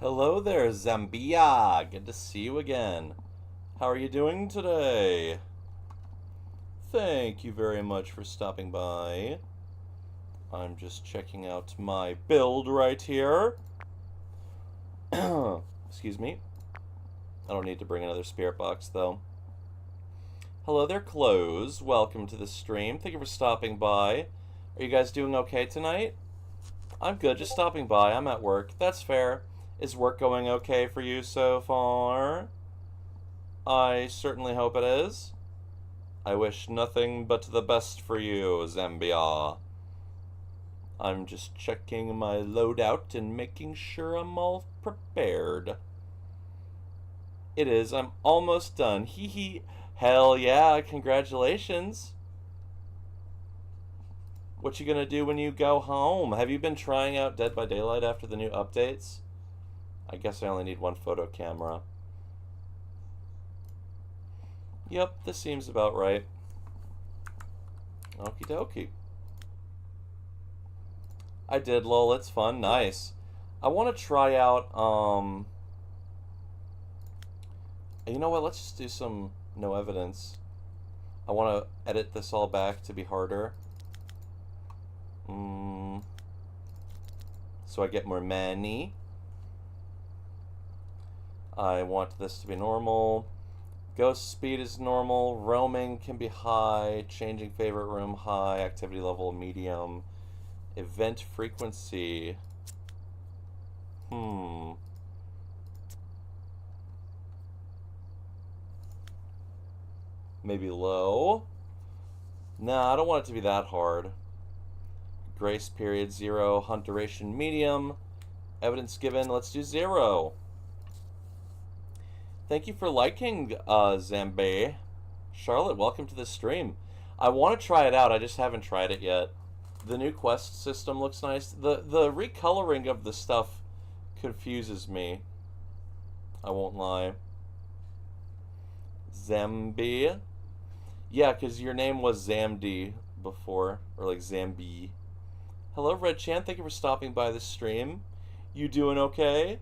Hello there, Zambia. Good to see you again. How are you doing today? Thank you very much for stopping by. I'm just checking out my build right here. Excuse me. I don't need to bring another spirit box, though. Hello there, Close. Welcome to the stream. Thank you for stopping by. Are you guys doing okay tonight? I'm good, just stopping by. I'm at work. That's fair. Is work going okay for you so far? I certainly hope it is. I wish nothing but the best for you, Zambia. I'm just checking my loadout and making sure I'm all prepared. It is. I'm almost done. Hee hee. Hell yeah, congratulations. What you gonna do when you go home? Have you been trying out Dead by Daylight after the new updates? I guess I only need one photo camera. Yep, this seems about right. Okie dokie. I did, lol, it's fun, nice. I want to try out, you know what, let's just do some no evidence. I want to edit this all back to be harder. So I get more money. I want this to be normal. Ghost speed is normal. Roaming can be high. Changing favorite room high. Activity level medium. Event frequency. Maybe low. Nah, I don't want it to be that hard. Grace period 0. Hunt duration medium. Evidence given. Let's do 0. Thank you for liking, Zambe. Charlotte, welcome to the stream. I want to try it out, I just haven't tried it yet. The new quest system looks nice. The recoloring of the stuff confuses me. I won't lie. Zambe? Yeah, because your name was Zamdi before, or like Zambi. Hello, Red Chan, thank you for stopping by the stream. You doing okay?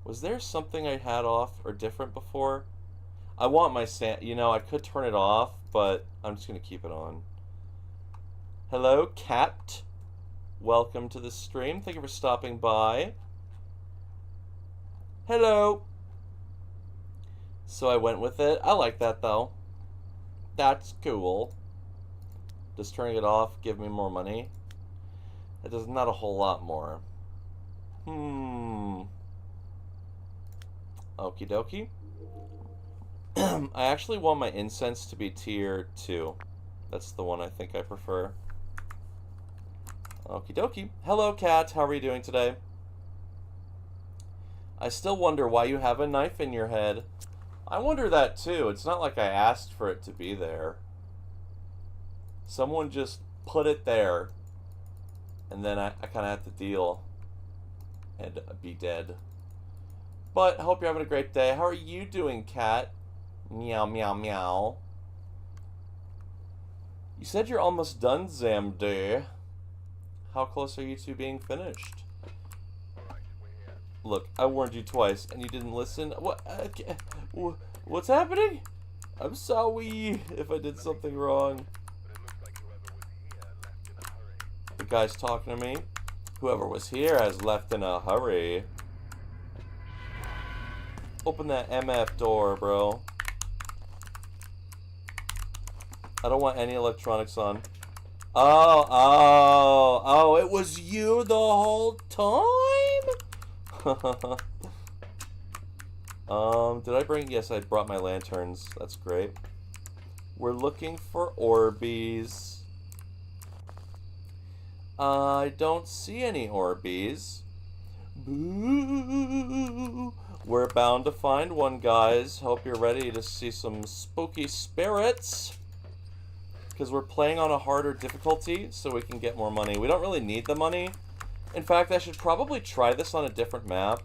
Was there something I had off or different before? I want my you know, I could turn it off, but I'm just going to keep it on. Hello, Cat. Welcome to the stream. Thank you for stopping by. Hello. So I went with it. I like that, though. That's cool. Does turning it off give me more money? It does not a whole lot more. Okie dokie. I actually want my incense to be tier 2. That's the one I think I prefer. Okie dokie. Hello, Cat. How are you doing today? I still wonder why you have a knife in your head. I wonder that too. It's not like I asked for it to be there. Someone just put it there. And then I kind of have to deal and be dead. But I hope you're having a great day. How are you doing, Cat? Meow, meow, meow. You said you're almost done, Zamde. How close are you to being finished? Look, I warned you twice, and you didn't listen. What? What's happening? I'm sorry if I did something wrong. The guy's talking to me. Whoever was here has left in a hurry. Open that MF door, bro. I don't want any electronics on. Oh, it was you the whole time? Did I bring... Yes, I brought my lanterns. That's great. We're looking for Orbeez. I don't see any Orbeez. Boo! We're bound to find one, guys. Hope you're ready to see some spooky spirits. Because we're playing on a harder difficulty, so we can get more money. We don't really need the money. In fact, I should probably try this on a different map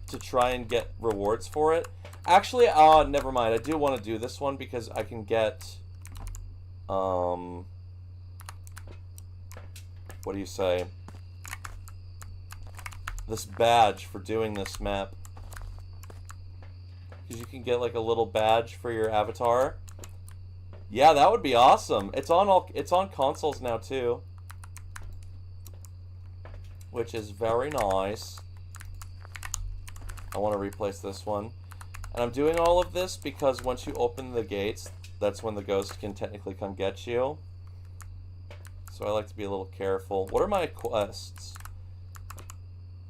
to try and get rewards for it. Actually, never mind. I do want to do this one because I can get, what do you say? this badge for doing this map. Because you can get like a little badge for your avatar. Yeah, that would be awesome. It's on consoles now too, which is very nice. I want to replace this one. And I'm doing all of this because once you open the gates, that's when the ghost can technically come get you. So I like to be a little careful. What are my quests?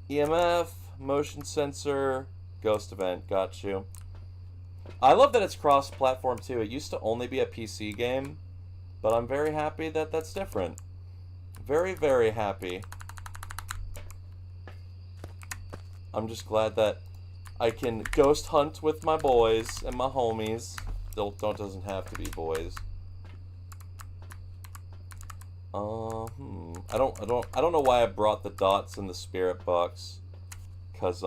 EMF, motion sensor, ghost event. Got you. I love that it's cross-platform too. It used to only be a PC game, but I'm very happy that that's different. Very, very happy. I'm just glad that I can ghost hunt with my boys and my homies. Doesn't have to be boys. I don't know why I brought the dots in the spirit box, cause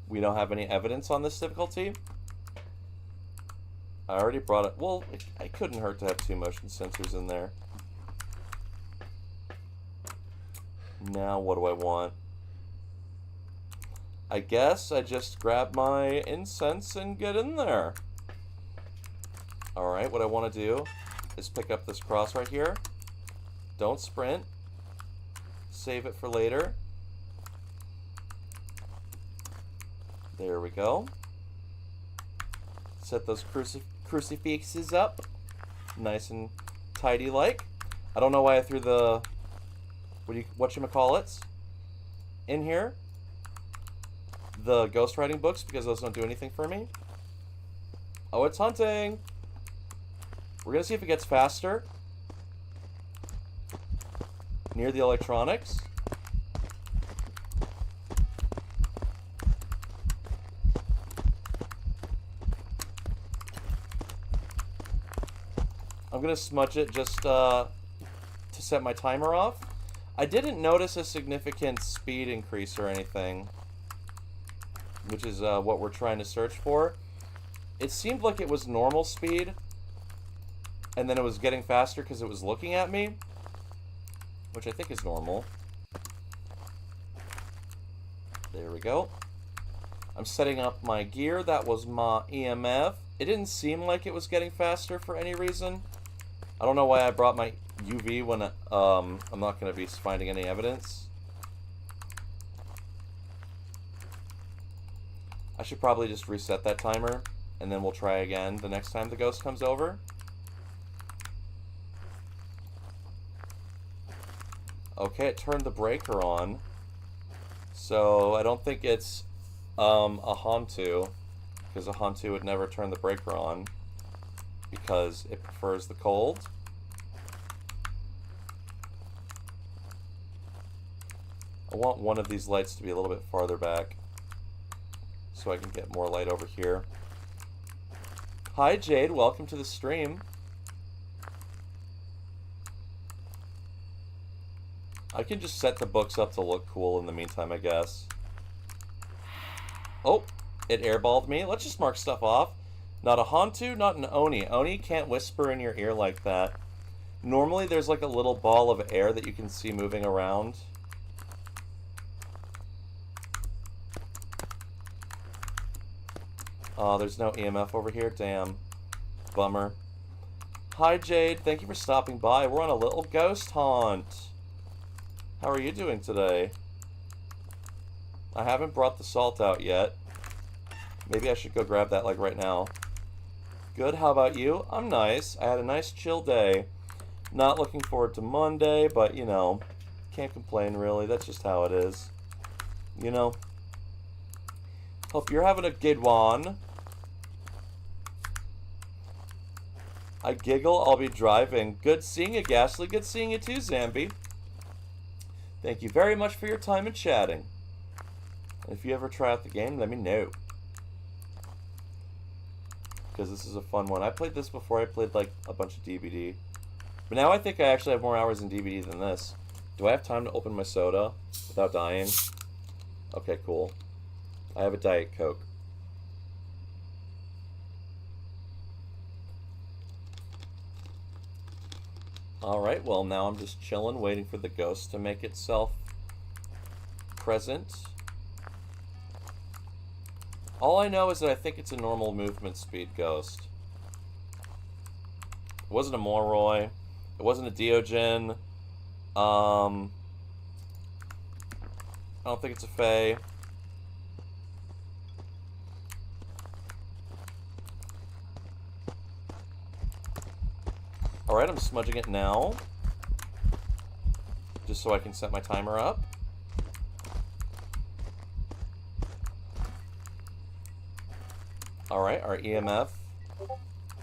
we don't have any evidence on this difficulty. I already brought it. Well, it couldn't hurt to have 2 motion sensors in there. Now what do I want? I guess I just grab my incense and get in there. Alright, what I want to do is pick up this cross right here. Don't sprint. Save it for later. There we go. Set those crucifixes up. Nice and tidy like. I don't know why I threw the whatchamacallits in here. The ghostwriting books, because those don't do anything for me. Oh, it's hunting. We're gonna see if it gets faster. Near the electronics. I'm gonna smudge it just to set my timer off. I didn't notice a significant speed increase or anything, which is what we're trying to search for. It seemed like it was normal speed, and then it was getting faster because it was looking at me, which I think is normal. There we go. I'm setting up my gear. That was my EMF. It didn't seem like it was getting faster for any reason. I don't know why I brought my UV when I'm not going to be finding any evidence. I should probably just reset that timer, and then we'll try again the next time the ghost comes over. Okay, it turned the breaker on. So I don't think it's a Hantu, because a Hantu would never turn the breaker on, because it prefers the cold. I want one of these lights to be a little bit farther back, so I can get more light over here. Hi Jade, welcome to the stream. I can just set the books up to look cool in the meantime, I guess. Oh, it airballed me. Let's just mark stuff off. Not a Hantu, not an Oni. Oni can't whisper in your ear like that. Normally there's like a little ball of air that you can see moving around. Oh, there's no EMF over here. Damn. Bummer. Hi, Jade. Thank you for stopping by. We're on a little ghost hunt. How are you doing today? I haven't brought the salt out yet. Maybe I should go grab that, like, right now. Good. How about you? I'm nice. I had a nice chill day. Not looking forward to Monday, but, you know, can't complain, really. That's just how it is. You know? Hope you're having a good one. I giggle, I'll be driving. Good seeing you, Ghastly. Good seeing you too, Zambi. Thank you very much for your time and chatting. If you ever try out the game, let me know. Because this is a fun one. I played this before. I played like a bunch of DBD. But now I think I actually have more hours in DBD than this. Do I have time to open my soda without dying? Okay, cool. I have a Diet Coke. Alright, well now I'm just chilling, waiting for the ghost to make itself present. All I know is that I think it's a normal movement speed ghost. It wasn't a Moroi. It wasn't a Deogen. I don't think it's a Fae. Alright, I'm smudging it now. Just so I can set my timer up. Alright, our EMF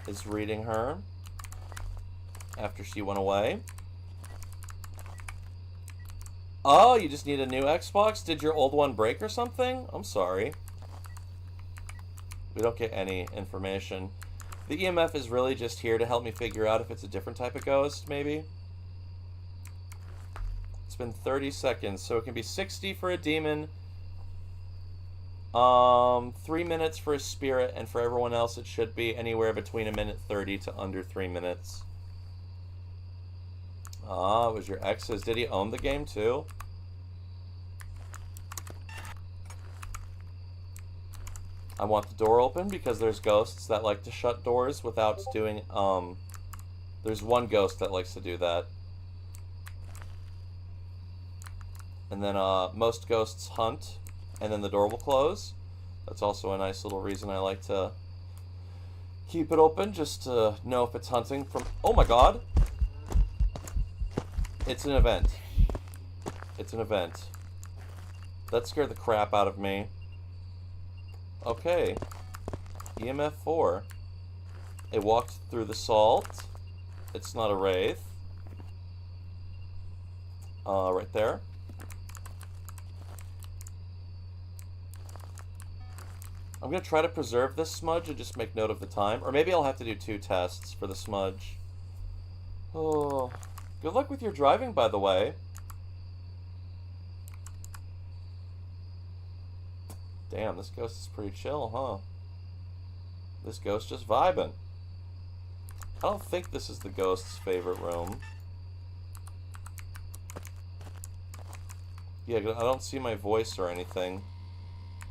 is reading her after she went away. Oh, you just need a new Xbox? Did your old one break or something? I'm sorry. We don't get any information. The EMF is really just here to help me figure out if it's a different type of ghost, maybe. It's been 30 seconds, so it can be 60 for a demon, 3 minutes for a spirit, and for everyone else it should be anywhere between 1:30 to under 3 minutes. Ah, it was your ex's. Did he own the game too? I want the door open because there's ghosts that like to shut doors without doing, there's one ghost that likes to do that. And then, most ghosts hunt, and then the door will close. That's also a nice little reason I like to keep it open, just to know if it's hunting from... Oh my god! It's an event. It's an event. That scared the crap out of me. Okay. EMF 4. It walked through the salt. It's not a wraith. Right there. I'm going to try to preserve this smudge and just make note of the time. Or maybe I'll have to do 2 tests for the smudge. Oh, good luck with your driving, by the way. Damn, this ghost is pretty chill, huh? This ghost just vibing. I don't think this is the ghost's favorite room. Yeah, I don't see my voice or anything.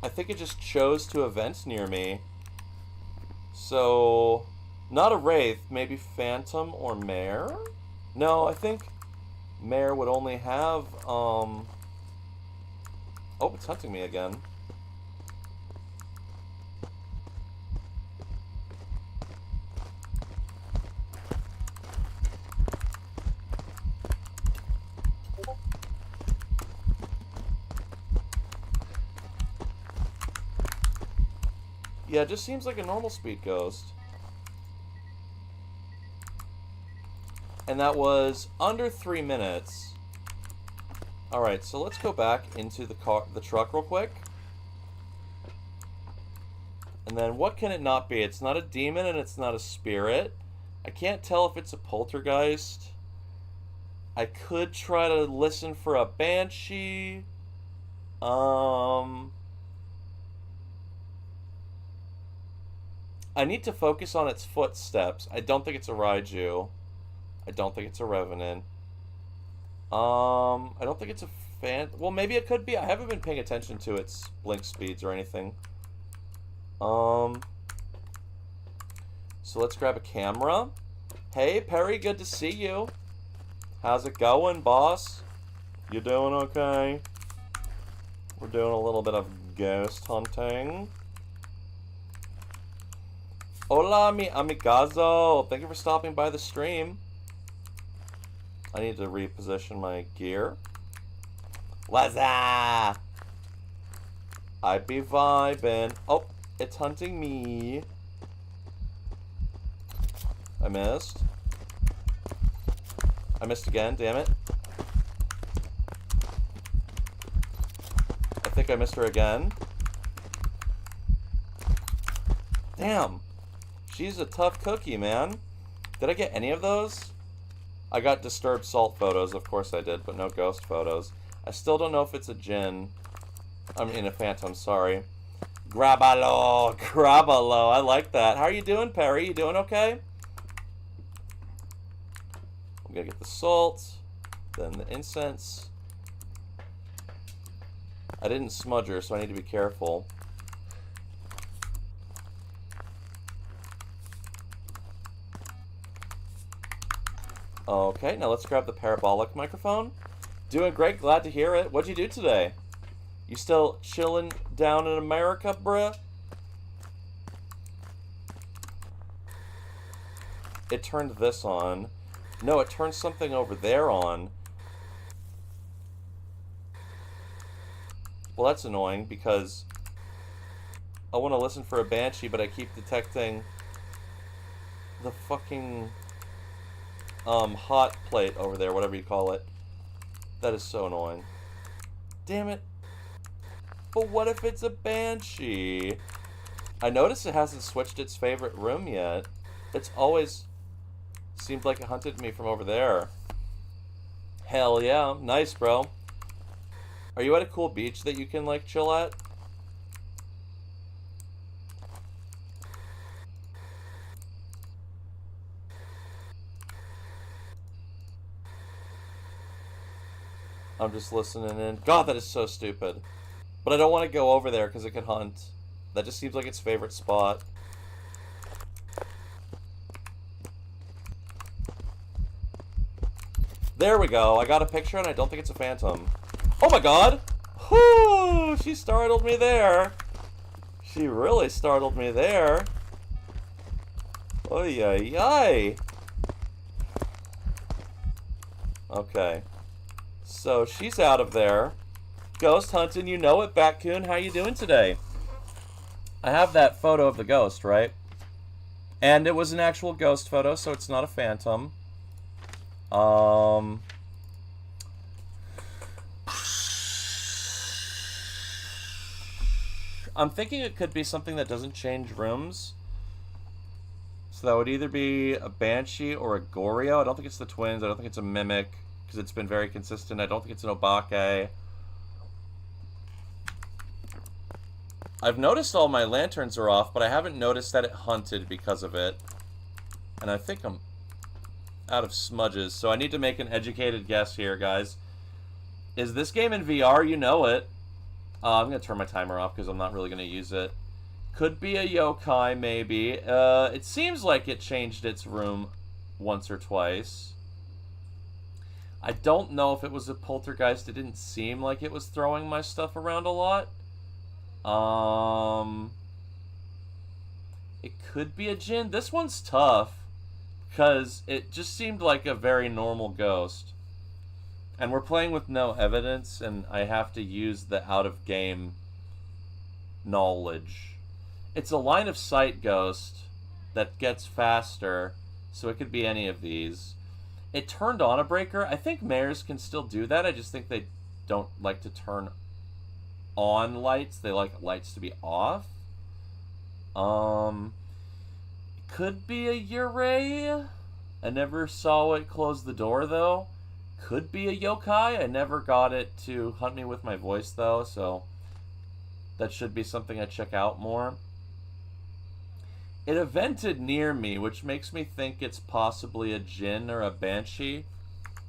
I think it just chose to event near me. So, not a wraith, maybe phantom or mare? No, I think mare would only have, Oh, it's hunting me again. Yeah, it just seems like a normal speed ghost. And that was under 3 minutes. Alright, so let's go back into the truck real quick. And then what can it not be? It's not a demon and it's not a spirit. I can't tell if it's a poltergeist. I could try to listen for a banshee. I need to focus on its footsteps. I don't think it's a Raiju. I don't think it's a Revenant. I don't think it's a well, maybe it could be. I haven't been paying attention to its blink speeds or anything. So let's grab a camera. Hey, Perry, good to see you. How's it going, boss? You doing okay? We're doing a little bit of ghost hunting. Hola, mi amigazo. Thank you for stopping by the stream. I need to reposition my gear. Wazza! I be vibing. Oh, it's hunting me. I missed. I missed again, damn it. I think I missed her again. Damn. She's a tough cookie, man. Did I get any of those? I got disturbed salt photos, of course I did, but no ghost photos. I still don't know if it's a djinn. I mean, a phantom, sorry. Grabalo! Grabalo! I like that. How are you doing, Perry? You doing okay? I'm gonna get the salt, then the incense. I didn't smudge her, so I need to be careful. Okay, now let's grab the parabolic microphone. Doing great, glad to hear it. What'd you do today? You still chilling down in America, bruh? It turned this on. No, it turned something over there on. Well, that's annoying because I want to listen for a banshee, but I keep detecting the fucking hot plate over there, whatever you call it. That is so annoying. Damn it. But what if it's a banshee? I noticed it hasn't switched its favorite room yet. It's always seemed like it hunted me from over there. Hell yeah. Nice, bro. Are you at a cool beach that you can, like, chill at? I'm just listening in. God, that is so stupid. But I don't want to go over there because it could hunt. That just seems like its favorite spot. There we go. I got a picture and I don't think it's a phantom. Oh my god! Whoo! She startled me there. She really startled me there. Oy, oy, oy. Okay. So she's out of there. Ghost hunting, you know it, Batcoon. How you doing today? I have that photo of the ghost, right? And it was an actual ghost photo, so it's not a phantom. I'm thinking it could be something that doesn't change rooms. So that would either be a Banshee or a Goryo. I don't think it's the twins. I don't think it's a Mimic, because it's been very consistent. I don't think it's an Obake. I've noticed all my lanterns are off, but I haven't noticed that it hunted because of it. And I think I'm out of smudges, so I need to make an educated guess here, guys. Is this game in VR? You know it. I'm going to turn my timer off because I'm not really going to use it. Could be a yokai, maybe. It seems like it changed its room once or twice. I don't know if it was a poltergeist. It didn't seem like it was throwing my stuff around a lot. It could be a djinn. This one's tough because it just seemed like a very normal ghost. And we're playing with no evidence, and I have to use the out-of-game knowledge. It's a line of sight ghost that gets faster, so it could be any of these. It turned on a breaker. I think mares can still do that. I just think they don't like to turn on lights. They like lights to be off. It could be a Yurei. I never saw it close the door, though. Could be a yokai. I never got it to hunt me with my voice, though, so that should be something I check out more. It evented near me, which makes me think it's possibly a djinn or a banshee,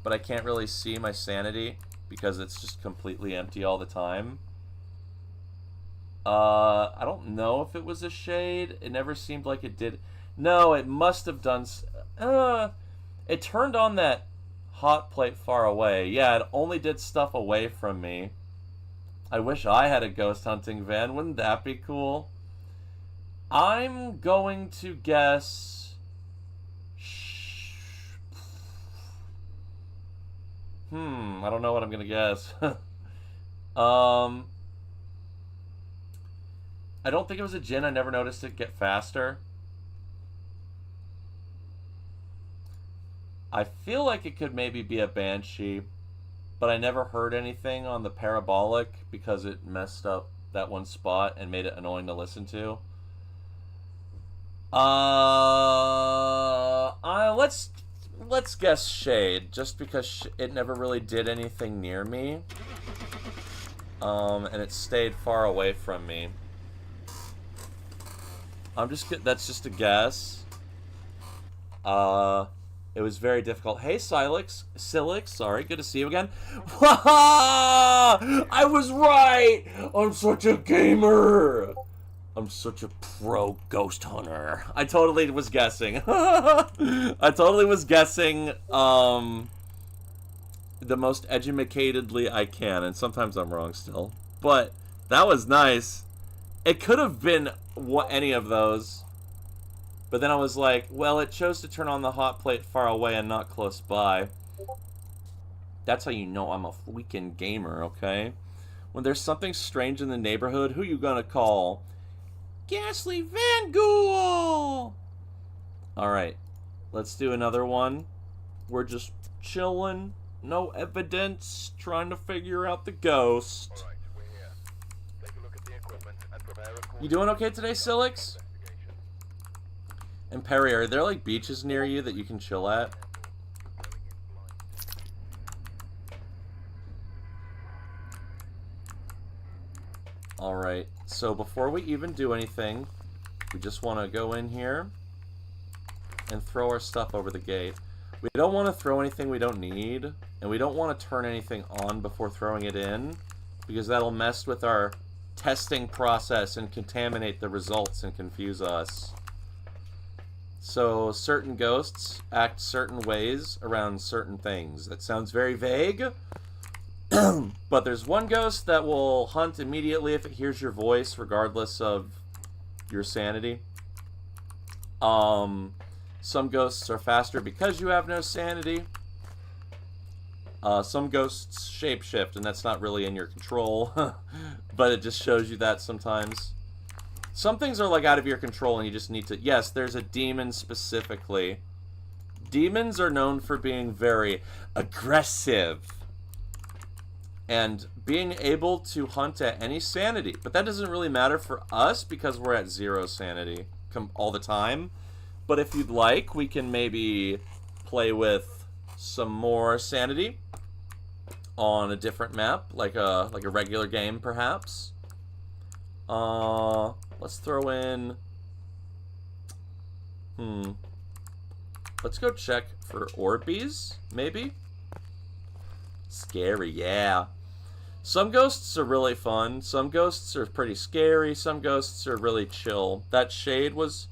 but I can't really see my sanity because it's just completely empty all the time. I don't know if it was a shade. It never seemed like it did. No, it must have done... it turned on that hot plate far away. Yeah, it only did stuff away from me. I wish I had a ghost hunting van. Wouldn't that be cool? I'm going to guess... I don't know what I'm going to guess. I don't think it was a djinn. I never noticed it get faster. I feel like it could maybe be a banshee, but I never heard anything on the parabolic because it messed up that one spot and made it annoying to listen to. Let's guess shade, just because it never really did anything near me, and it stayed far away from me. That's just a guess. It was very difficult. Hey, Silix, sorry, good to see you again. I was right! I'm such a gamer! I'm such a pro ghost hunter. I totally was guessing. I totally was guessing, the most educatedly I can, and sometimes I'm wrong still. But that was nice. It could have been any of those. But then I was like, well, it chose to turn on the hot plate far away and not close by. That's how you know I'm a weekend gamer, okay? When there's something strange in the neighborhood, who you gonna call? Ghastly Van Ghoul! Alright, let's do another one. We're just chilling, no evidence, trying to figure out the ghost. All right, we're here. Take a look at the equipment and prepare a course. You doing okay today, Silix? And Perry, are there like beaches near you that you can chill at? Alright, so before we even do anything, we just want to go in here and throw our stuff over the gate. We don't want to throw anything we don't need, and we don't want to turn anything on before throwing it in, because that'll mess with our testing process and contaminate the results and confuse us. So certain ghosts act certain ways around certain things. That sounds very vague. But there's one ghost that will hunt immediately if it hears your voice, regardless of your sanity. Some ghosts are faster because you have no sanity. Some ghosts shapeshift, and that's not really in your control. But it just shows you that sometimes. Some things are like out of your control and you just need to... Yes, there's a demon specifically. Demons are known for being very aggressive. And being able to hunt at any sanity. But that doesn't really matter for us because we're at 0 sanity all the time. But if you'd like, we can maybe play with some more sanity on a different map, like a regular game, perhaps. Let's throw in... Let's go check for Orbeez, maybe? Scary, yeah. Some ghosts are really fun. Some ghosts are pretty scary. Some ghosts are really chill. That shade was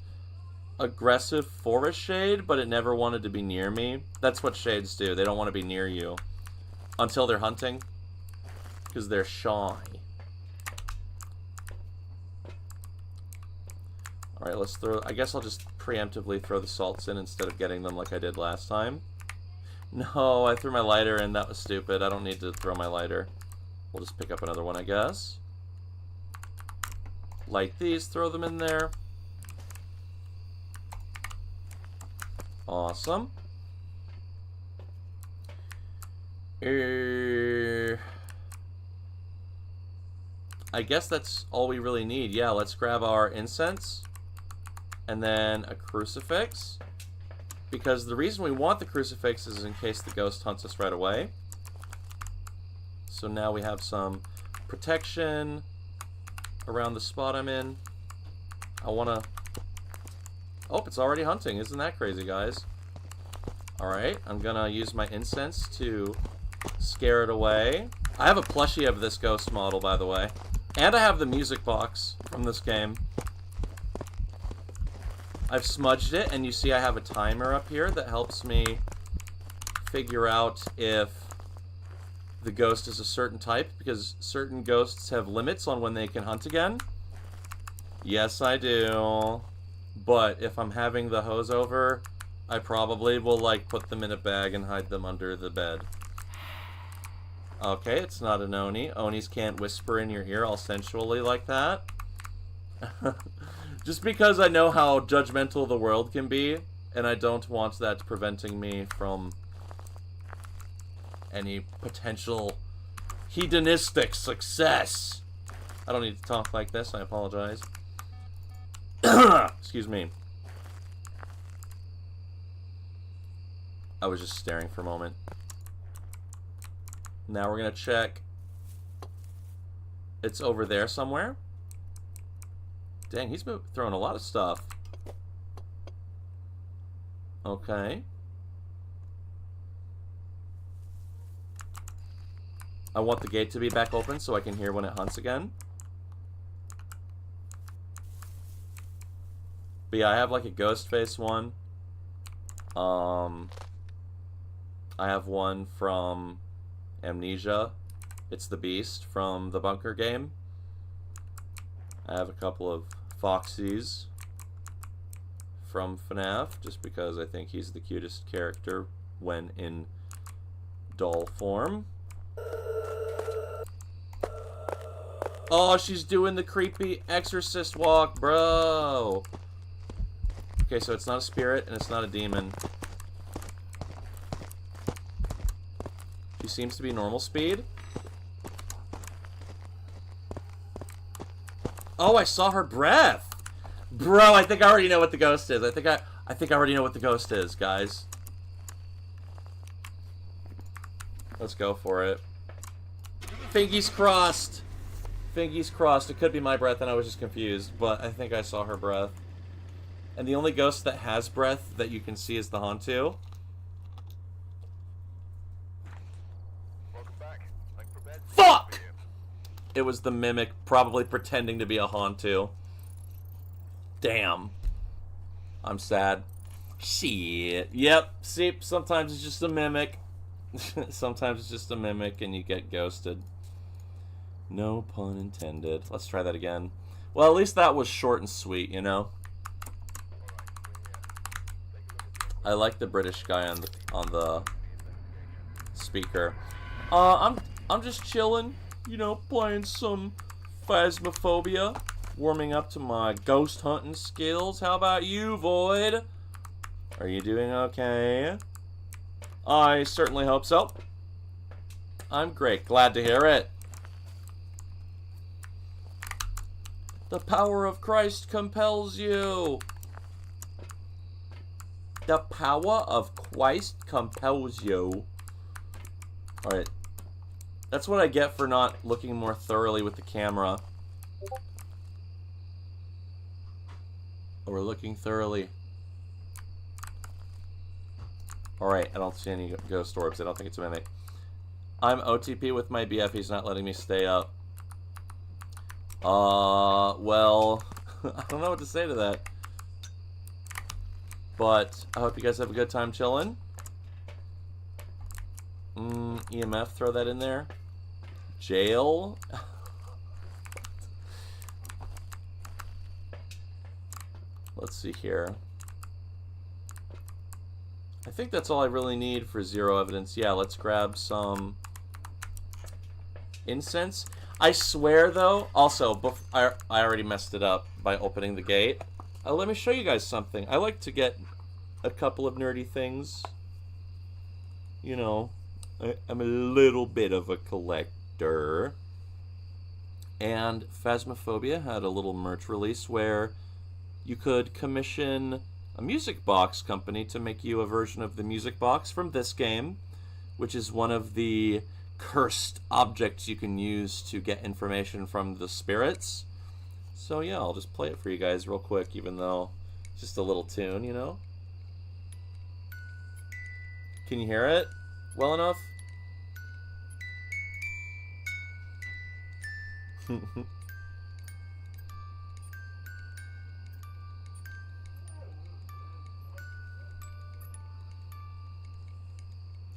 aggressive for a shade, but it never wanted to be near me. That's what shades do. They don't want to be near you until they're hunting, because they're shy. Alright, let's throw... I guess I'll just preemptively throw the salts in instead of getting them like I did last time. No, I threw my lighter in. That was stupid. I don't need to throw my lighter. We'll just pick up another one, I guess. Light these, throw them in there. Awesome. I guess that's all we really need. Yeah, let's grab our incense. And then a crucifix. Because the reason we want the crucifix is in case the ghost hunts us right away. So now we have some protection around the spot I'm in. I want to... Oh, it's already hunting. Isn't that crazy, guys? Alright, I'm going to use my incense to scare it away. I have a plushie of this ghost model, by the way. And I have the music box from this game. I've smudged it, and you see I have a timer up here that helps me figure out if the ghost is a certain type, because certain ghosts have limits on when they can hunt again. Yes, I do. But if I'm having the hose over, I probably will, like, put them in a bag and hide them under the bed. Okay, it's not an Oni. Onis can't whisper in your ear all sensually like that. Just because I know how judgmental the world can be, and I don't want that preventing me from any potential hedonistic success. I don't need to talk like this, I apologize. Excuse me. I was just staring for a moment. Now we're gonna check. It's over there somewhere. Dang, he's throwing a lot of stuff. Okay. I want the gate to be back open so I can hear when it hunts again. But yeah, I have like a ghost face one. I have one from Amnesia. It's the Beast from the Bunker game. I have a couple of Foxies from FNAF, just because I think he's the cutest character when in doll form. Oh, she's doing the creepy exorcist walk, bro. Okay, so it's not a spirit and it's not a demon. She seems to be normal speed. Oh, I saw her breath. Bro, I think I already know what the ghost is. I think I already know what the ghost is, guys. Let's go for it. Fingies crossed. Fingies crossed. It could be my breath and I was just confused, but I think I saw her breath. And the only ghost that has breath that you can see is the Hantu. Welcome back. I'm prepared. Fuck! It was the Mimic, probably pretending to be a Hantu. Damn. I'm sad. Shit. Yep. See, sometimes it's just a Mimic. Sometimes it's just a Mimic and you get ghosted. No pun intended. Let's try that again. Well, at least that was short and sweet, you know? I like the British guy on the speaker. I'm just chilling, you know, playing some Phasmophobia, warming up to my ghost hunting skills. How about you, Void? Are you doing okay? I certainly hope so. I'm great. Glad to hear it. The power of Christ compels you. The power of Christ compels you. Alright. That's what I get for not looking more thoroughly with the camera. Or looking thoroughly. Alright, I don't see any ghost orbs. I don't think it's a Mimic. I'm OTP with my BF. He's not letting me stay up. Well, I don't know what to say to that. But I hope you guys have a good time chilling. EMF, throw that in there. Jail. Let's see here. I think that's all I really need for zero evidence. Yeah, let's grab some incense. I swear, though, also, I already messed it up by opening the gate. Let me show you guys something. I like to get a couple of nerdy things. You know, I'm a little bit of a collector. And Phasmophobia had a little merch release where you could commission a music box company to make you a version of the music box from this game, which is one of the cursed objects you can use to get information from the spirits. So yeah, I'll just play it for you guys real quick, even though it's just a little tune, you know? Can you hear it well enough?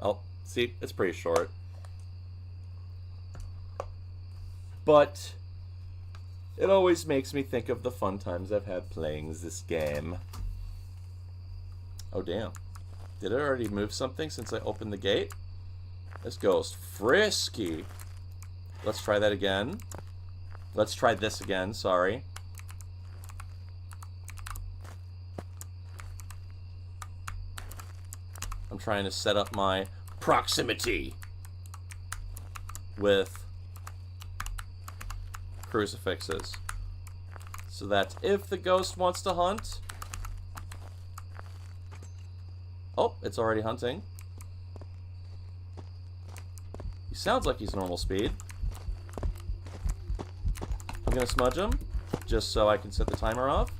Oh, see, it's pretty short. But it always makes me think of the fun times I've had playing this game. Oh, damn. Did it already move something since I opened the gate? This goes frisky. Let's try that again. Let's try this again, sorry. I'm trying to set up my proximity with crucifixes, so that if the ghost wants to hunt... Oh, it's already hunting. He sounds like he's normal speed. I'm gonna smudge him, just so I can set the timer off.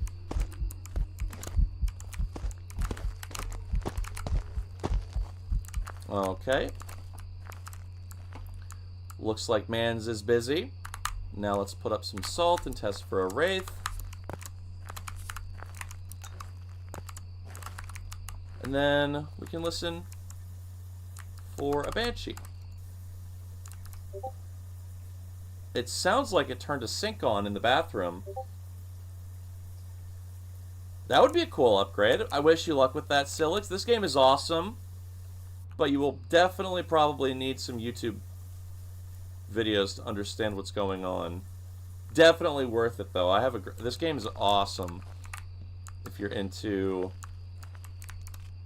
Okay. Looks like Mans is busy. Now let's put up some salt and test for a wraith. And then we can listen for a banshee. It sounds like it turned a sink on in the bathroom. That would be a cool upgrade. I wish you luck with that, Silix. This game is awesome, but you will definitely probably need some YouTube videos to understand what's going on. Definitely worth it, though. This game is awesome if you're into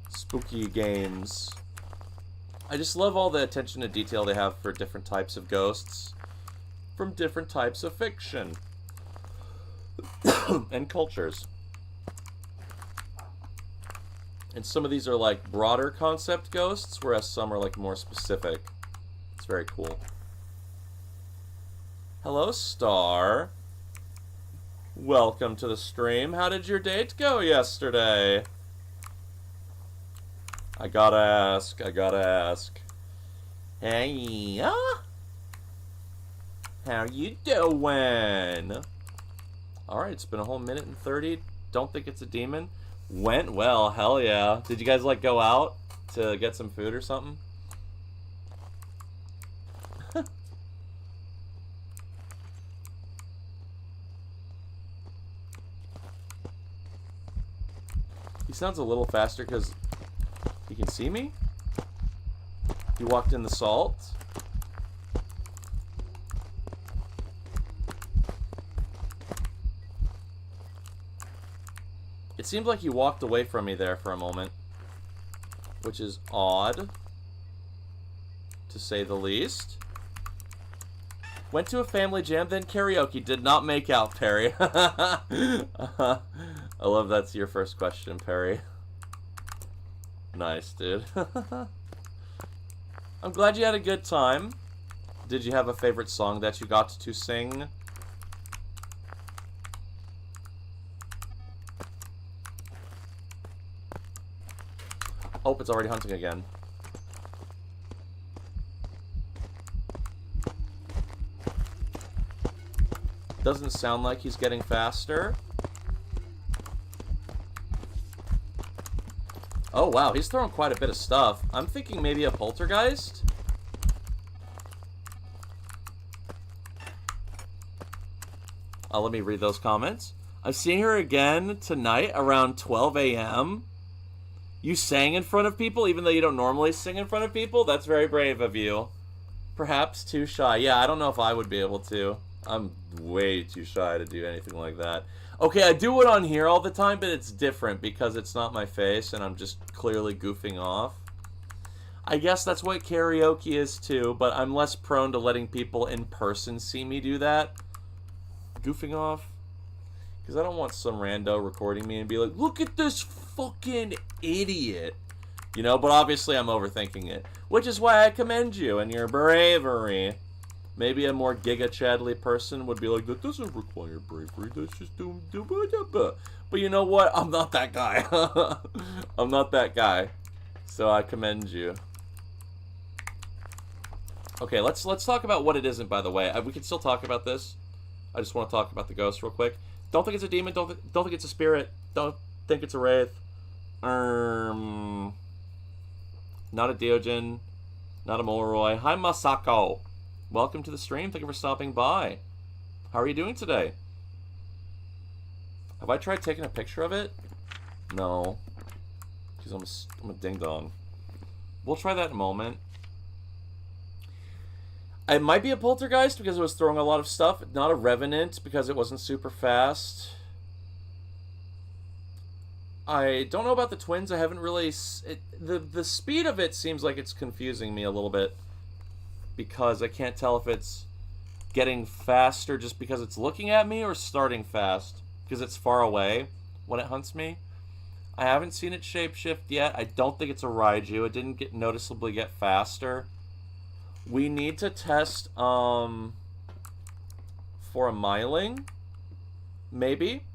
spooky games. I just love all the attention to detail they have for different types of ghosts from different types of fiction and cultures. And some of these are like broader concept ghosts, whereas some are like more specific. It's very cool. Hello, Star. Welcome to the stream. How did your date go yesterday? I gotta ask. Hey, how you doing? Alright, it's been a whole minute and 30. Don't think it's a demon. Went well, hell yeah. Did you guys, like, go out to get some food or something? He sounds a little faster because he can see me? He walked in the salt? It seemed like he walked away from me there for a moment, which is odd, to say the least. Went to a family jam, then karaoke. Did not make out, Perry. I love that's your first question, Perry. Nice, dude. I'm glad you had a good time. Did you have a favorite song that you got to sing? Oh, it's already hunting again. Doesn't sound like he's getting faster. Oh, wow, he's throwing quite a bit of stuff. I'm thinking maybe a poltergeist? Let me read those comments. I'm seeing her again tonight around 12 a.m. You sang in front of people, even though you don't normally sing in front of people? That's very brave of you. Perhaps too shy. Yeah, I don't know if I would be able to. I'm way too shy to do anything like that. Okay, I do it on here all the time, but it's different because it's not my face and I'm just clearly goofing off. I guess that's what karaoke is too, but I'm less prone to letting people in person see me do that. Goofing off. Because I don't want some rando recording me and be like, look at this fucking idiot. You know, but obviously I'm overthinking it. Which is why I commend you and your bravery. Maybe a more Giga Chadley person would be like, that doesn't require bravery, that's just do. But you know what? I'm not that guy. I'm not that guy. So I commend you. Okay, let's talk about what it isn't, by the way. We can still talk about this. I just want to talk about the ghost real quick. Don't think it's a demon, don't think it's a spirit, don't think it's a wraith. Not a Deogen, not a Molroy. Hi, Masako. Welcome to the stream. Thank you for stopping by. How are you doing today? Have I tried taking a picture of it? No. Because I'm a ding-dong. We'll try that in a moment. It might be a poltergeist because it was throwing a lot of stuff. Not a revenant because it wasn't super fast. I don't know about the twins. I haven't really... The speed of it seems like it's confusing me a little bit. Because I can't tell if it's getting faster just because it's looking at me or starting fast because it's far away when it hunts me. I haven't seen it shapeshift yet. I don't think it's a Raiju. It didn't noticeably get faster. We need to test for a Myling. Maybe.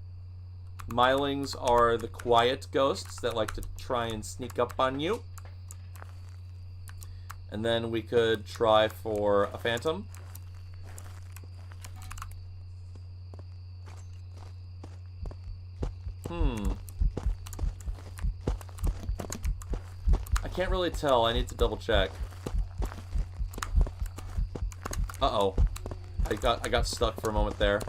Mylings are the quiet ghosts that like to try and sneak up on you. And then we could try for a phantom. I can't really tell. I need to double check. Uh-oh. I got stuck for a moment there.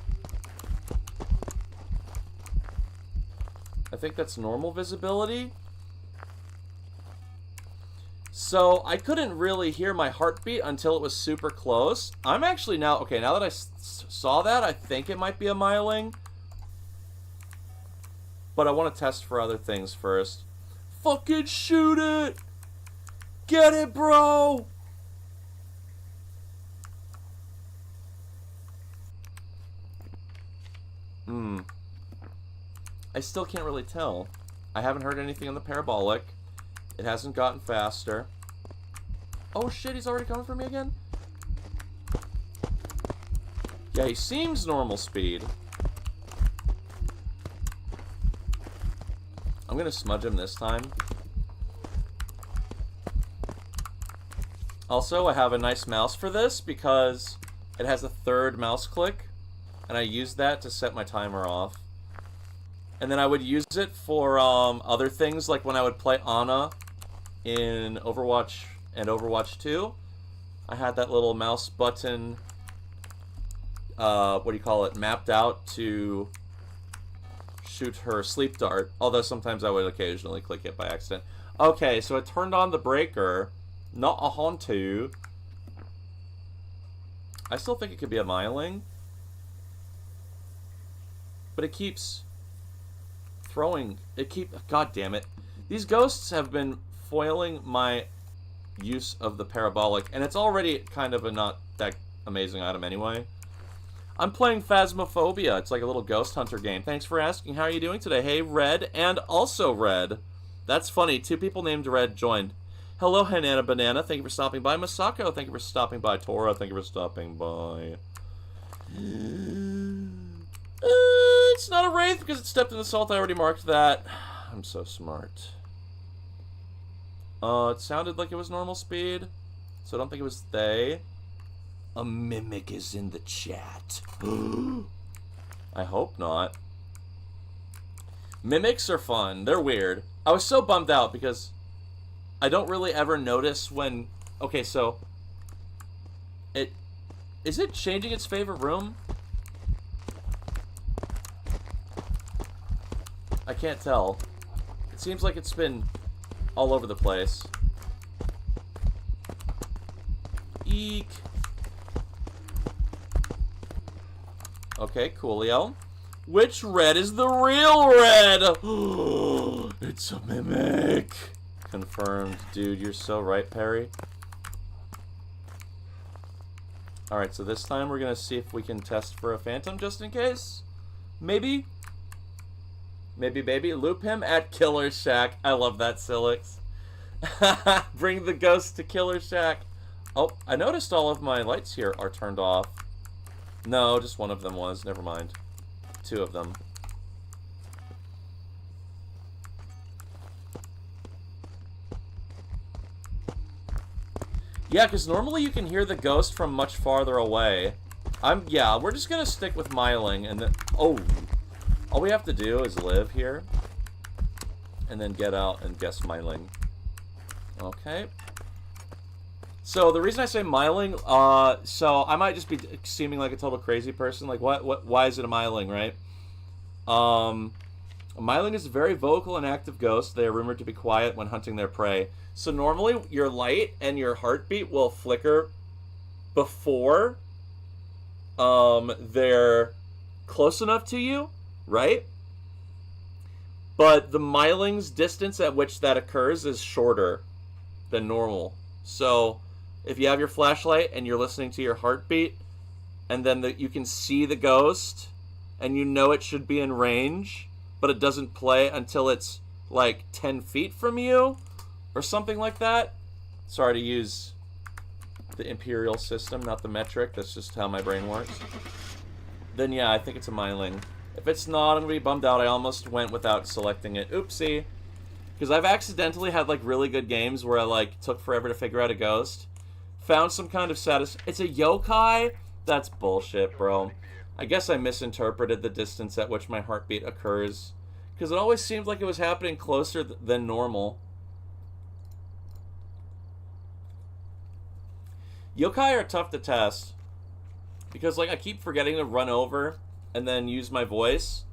I think that's normal visibility. So, I couldn't really hear my heartbeat until it was super close. I'm actually now... Okay, now that I saw that, I think it might be a myling. But I want to test for other things first. Fucking shoot it! Get it, bro! I still can't really tell. I haven't heard anything on the parabolic. It hasn't gotten faster. Oh shit, he's already coming for me again? Yeah, he seems normal speed. I'm gonna smudge him this time. Also, I have a nice mouse for this because it has a third mouse click, and I use that to set my timer off. And then I would use it for other things, like when I would play Ana in Overwatch and Overwatch 2. I had that little mouse button, what do you call it, mapped out to shoot her sleep dart. Although sometimes I would occasionally click it by accident. Okay, so I turned on the breaker. Not a Hontu. I still think it could be a myling. But it keeps throwing. God damn it. These ghosts have been foiling my use of the parabolic, and it's already kind of a not that amazing item anyway. I'm playing Phasmophobia. It's like a little ghost hunter game. Thanks for asking. How are you doing today? Hey, Red, and also Red. That's funny. 2 people named Red joined. Hello, Hanana Banana. Thank you for stopping by. Masako, thank you for stopping by. Tora, thank you for stopping by. It's not a Wraith because it stepped in the salt. I already marked that. I'm so smart. It sounded like it was normal speed, so I don't think it was they. A mimic is in the chat. I hope not. Mimics are fun. They're weird. I was so bummed out because I don't really ever notice when... Okay, so... Is it changing its favorite room? I can't tell. It seems like it's been all over the place. Eek. Okay, coolio. Which red is the real red? It's a mimic. Confirmed. Dude, you're so right, Perry. Alright, so this time we're going to see if we can test for a phantom just in case. Maybe. Maybe, baby. Loop him at Killer Shack. I love that, Silix. Bring the ghost to Killer Shack. Oh, I noticed all of my lights here are turned off. No, just one of them was. Never mind. 2 of them. Yeah, because normally you can hear the ghost from much farther away. Yeah, we're just gonna stick with myling, and then... Oh! All we have to do is live here. And then get out and guess myling. Okay. So, the reason I say myling, so I might just be seeming like a total crazy person. Like, why is it a myling, right? A myling is a very vocal and active ghost. They are rumored to be quiet when hunting their prey. So normally, your light and your heartbeat will flicker before they're close enough to you, right? But the myling's distance at which that occurs is shorter than normal. So if you have your flashlight and you're listening to your heartbeat, and then you can see the ghost, and you know it should be in range, but it doesn't play until it's like 10 feet from you, or something like that. Sorry to use the imperial system, not the metric. That's just how my brain works. Then yeah, I think it's a myling. If it's not, I'm going to be bummed out. I almost went without selecting it. Oopsie. Because I've accidentally had, like, really good games where I, like, took forever to figure out a ghost. Found some kind of It's a yokai? That's bullshit, bro. I guess I misinterpreted the distance at which my heartbeat occurs. Because it always seemed like it was happening closer than normal. Yokai are tough to test. Because, like, I keep forgetting to run over and then use my voice.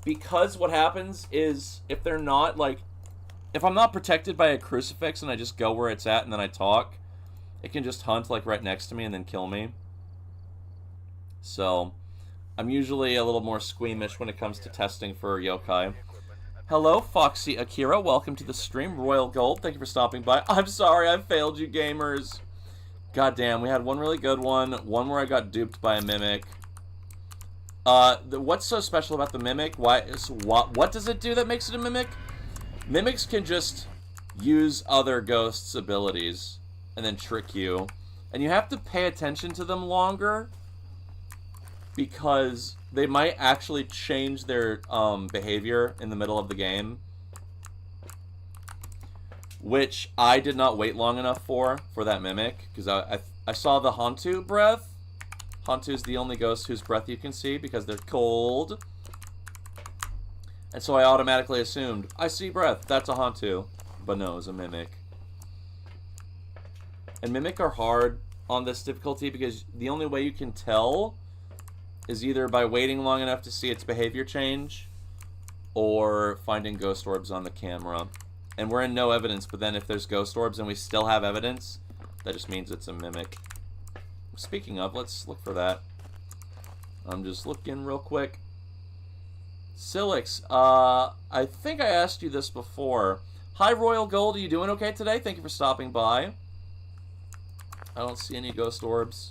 Because what happens is, if they're not, like... If I'm not protected by a crucifix and I just go where it's at and then I talk, it can just hunt, like, right next to me and then kill me. So, I'm usually a little more squeamish when it comes to testing for yokai. Hello, Foxy Akira. Welcome to the stream. Royal Gold, thank you for stopping by. I'm sorry, I failed you, gamers. God damn, we had one really good one where I got duped by a mimic. What's so special about the mimic? What does it do that makes it a mimic? Mimics can just use other ghosts' abilities and then trick you. And you have to pay attention to them longer because they might actually change their behavior in the middle of the game. Which I did not wait long enough for that mimic, because I saw the Hantu breath. Hantu is the only ghost whose breath you can see because they're cold. And so I automatically assumed, I see breath, that's a Hantu. But no, it's a mimic. And mimic are hard on this difficulty because the only way you can tell is either by waiting long enough to see its behavior change or finding ghost orbs on the camera. And we're in no evidence, but then if there's ghost orbs and we still have evidence, that just means it's a mimic. Speaking of, let's look for that. I'm just looking real quick. Silix, I think I asked you this before. Hi, Royal Gold, are you doing okay today? Thank you for stopping by. I don't see any ghost orbs.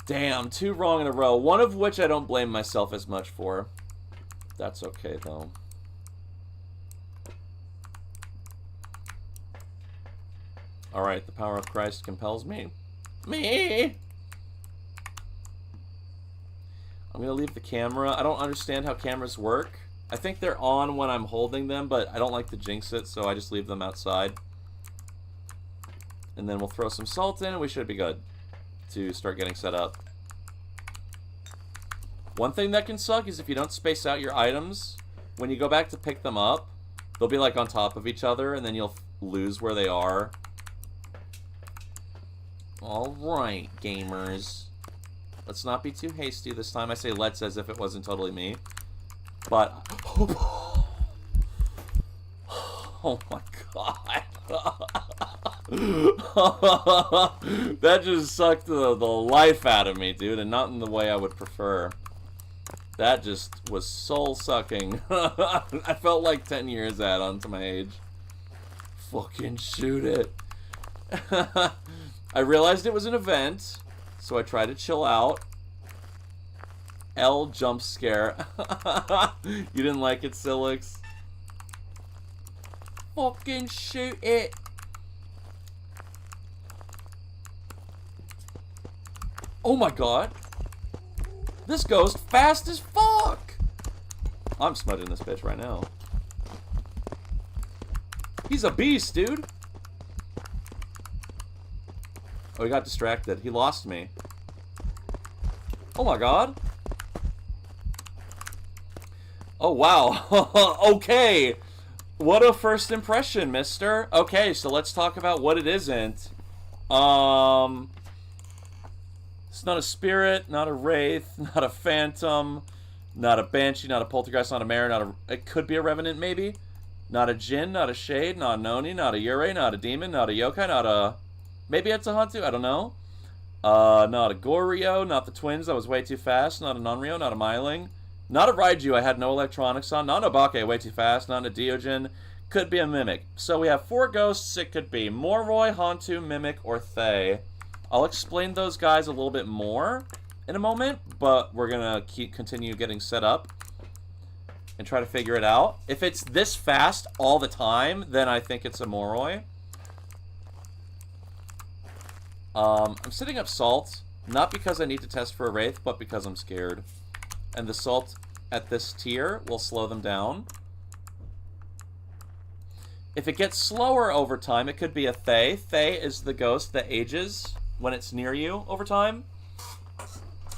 Damn, 2 wrong in a row. One of which I don't blame myself as much for. That's okay, though. Alright, the power of Christ compels me. Me! I'm gonna leave the camera. I don't understand how cameras work. I think they're on when I'm holding them, but I don't like to jinx it, so I just leave them outside. And then we'll throw some salt in, and we should be good to start getting set up. One thing that can suck is if you don't space out your items, when you go back to pick them up, they'll be like on top of each other, and then you'll lose where they are. Alright, gamers. Let's not be too hasty this time. I say let's as if it wasn't totally me. But... Oh my god. That just sucked the life out of me, dude. And not in the way I would prefer. That just was soul-sucking. I felt like 10 years add on to my age. Fucking shoot it. I realized it was an event, so I tried to chill out. L jump scare. You didn't like it, Silix? Fucking shoot it. Oh my god. This goes fast as fuck. I'm smudging this bitch right now. He's a beast, dude. Oh, he got distracted. He lost me. Oh my god. Oh, wow. Okay. What a first impression, mister. Okay, so let's talk about what it isn't. It's not a spirit, not a wraith, not a phantom, not a banshee, not a poltergeist, not a mare, not a... It could be a revenant, maybe. Not a djinn, not a shade, not a noni, not a yurei, not a demon, not a yokai, not a... Maybe it's a Hantu, I don't know. Not a Goryo, not the twins, that was way too fast. Not a Nonryo, not a Myling. Not a Raiju, I had no electronics on. Not a Bake, way too fast. Not a Deogen. Could be a Mimic. So we have 4 ghosts, it could be Moroi, Hantu, Mimic, or Thay. I'll explain those guys a little bit more in a moment, but we're gonna continue getting set up and try to figure it out. If it's this fast all the time, then I think it's a Moroi. I'm setting up salt, not because I need to test for a wraith, but because I'm scared. And the salt at this tier will slow them down. If it gets slower over time, it could be a Thay. Thay is the ghost that ages when it's near you over time.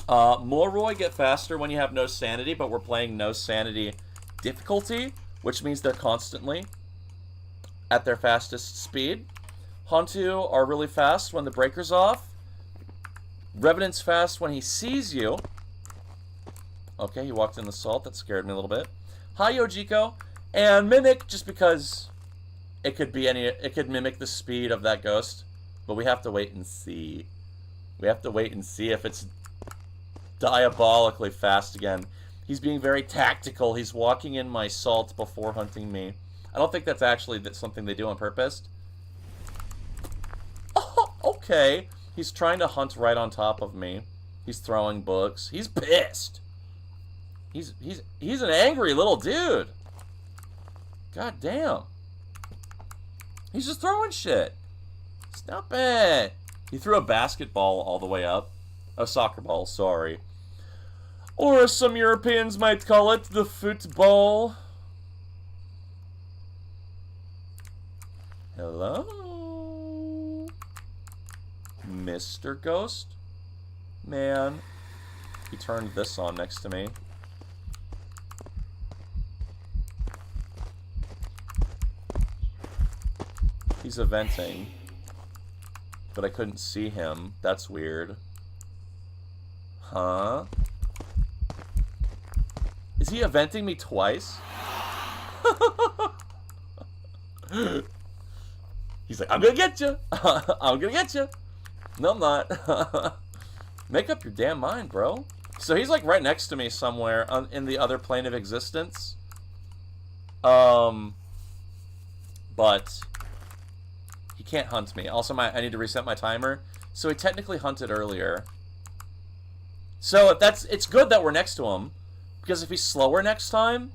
Moroi get faster when you have no sanity, but we're playing no sanity difficulty, which means they're constantly at their fastest speed. Hantu are really fast when the breaker's off. Revenant's fast when he sees you. Okay, he walked in the salt. That scared me a little bit. Hi, Yojiko. And Mimic, just because it could be it could mimic the speed of that ghost. But we have to wait and see. We have to wait and see if it's diabolically fast again. He's being very tactical. He's walking in my salt before hunting me. I don't think that's actually something they do on purpose. Oh, okay. He's trying to hunt right on top of me. He's throwing books. He's pissed. He's an angry little dude. God damn. He's just throwing shit. Stop it. He threw a basketball all the way up. A soccer ball, sorry. Or as some Europeans might call it, the football. Hello? Mr. Ghost? Man. He turned this on next to me. He's eventing. But I couldn't see him. That's weird. Huh? Is he eventing me twice? He's like, I'm gonna get you. I'm gonna get you. No, I'm not. Make up your damn mind, bro. So he's like right next to me somewhere in the other plane of existence. But he can't hunt me. Also, I need to reset my timer. So he technically hunted earlier. So if it's good that we're next to him, because if he's slower next time,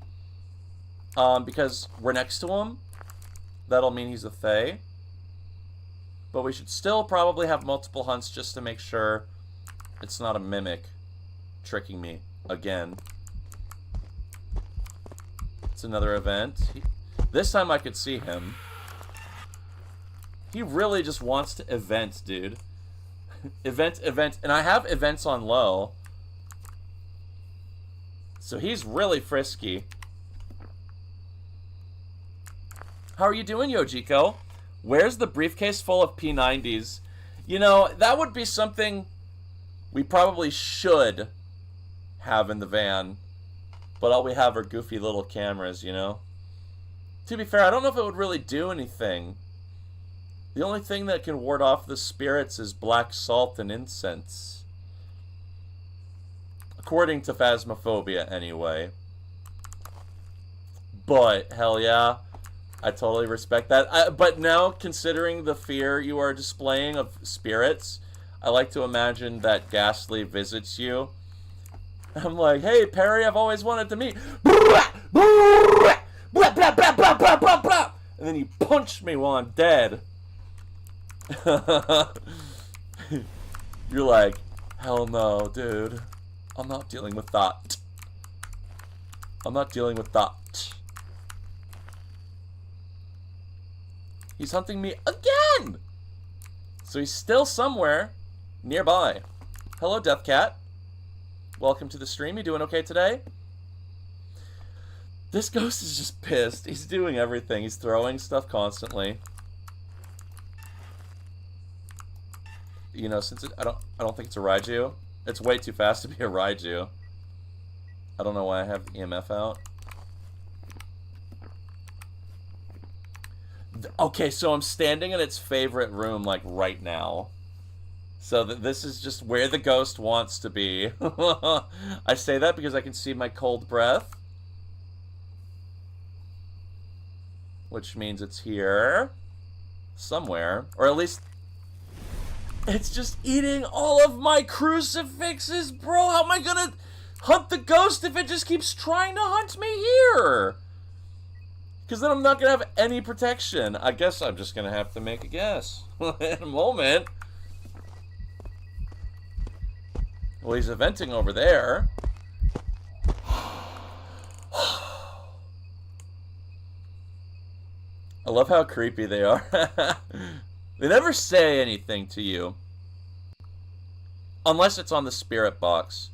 because we're next to him, that'll mean he's a Thay. But we should still probably have multiple hunts just to make sure it's not a mimic tricking me again. It's another event. This time I could see him. He really just wants to event, dude. Event. And I have events on low. So he's really frisky. How are you doing, Yojiko? Where's the briefcase full of P90s? You know, that would be something we probably should have in the van. But all we have are goofy little cameras, you know? To be fair, I don't know if it would really do anything. The only thing that can ward off the spirits is black salt and incense. According to Phasmophobia, anyway. But, hell yeah. I totally respect that. But now, considering the fear you are displaying of spirits, I like to imagine that Ghastly visits you. I'm like, hey, Perry, I've always wanted to meet. And then you punch me while I'm dead. You're like, hell no, dude. I'm not dealing with that. I'm not dealing with that. He's hunting me again! So he's still somewhere nearby. Hello, Death Cat. Welcome to the stream. You doing okay today? This ghost is just pissed. He's doing everything. He's throwing stuff constantly. You know, since I don't think it's a Raiju. It's way too fast to be a Raiju. I don't know why I have the EMF out. Okay, so I'm standing in its favorite room, like, right now. So this is just where the ghost wants to be. I say that because I can see my cold breath. Which means it's here. Somewhere. Or at least... It's just eating all of my crucifixes, bro! How am I gonna hunt the ghost if it just keeps trying to hunt me here? Because then I'm not going to have any protection. I guess I'm just going to have to make a guess. In a moment. Well, he's eventing over there. I love how creepy they are. They never say anything to you. Unless it's on the spirit box.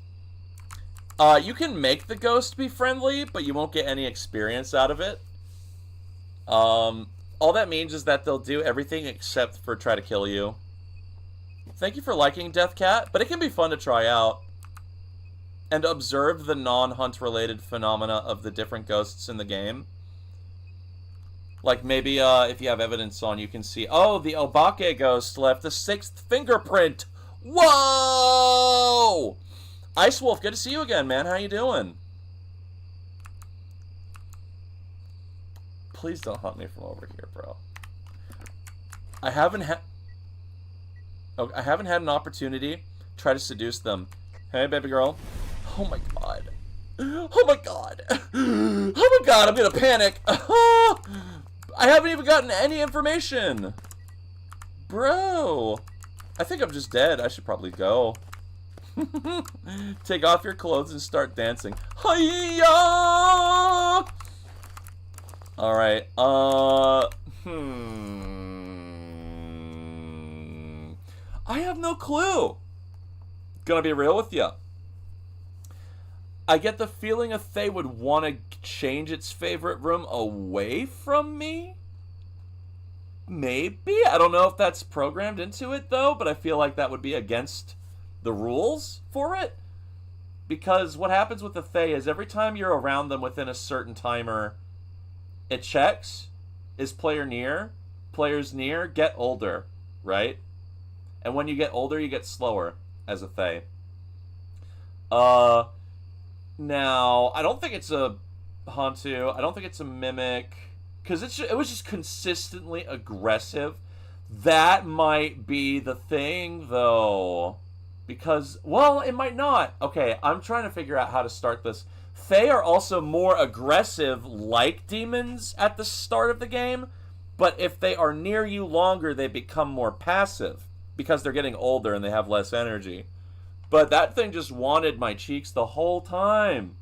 You can make the ghost be friendly, but you won't get any experience out of it. All that means is that they'll do everything except for try to kill you. Thank you for liking Death Cat, but it can be fun to try out. And observe the non-hunt related phenomena of the different ghosts in the game. Like maybe if you have evidence on, you can see, oh, the Obake ghost left the 6th fingerprint. Whoa! Ice Wolf, good to see you again, man. How you doing? Please don't hunt me from over here, bro. I haven't had an opportunity to try to seduce them. Hey, baby girl. Oh my god. Oh my god. Oh my god, I'm gonna panic. I haven't even gotten any information. Bro. I think I'm just dead. I should probably go. Take off your clothes and start dancing. Hiya! Alright, I have no clue. Gonna be real with you. I get the feeling a Fae would want to change its favorite room away from me. Maybe. I don't know if that's programmed into it, though, but I feel like that would be against the rules for it. Because what happens with the Fae is every time you're around them within a certain timer, it checks, is player near? Players near get older, right? And when you get older, you get slower as a Fae. Now, I don't think it's a Hantu. I don't think it's a Mimic. Because it was just consistently aggressive. That might be the thing, though. Because, well, it might not. Okay, I'm trying to figure out how to start this. Fae are also more aggressive like demons at the start of the game. But if they are near you longer, they become more passive. Because they're getting older and they have less energy. But that thing just wanted my cheeks the whole time.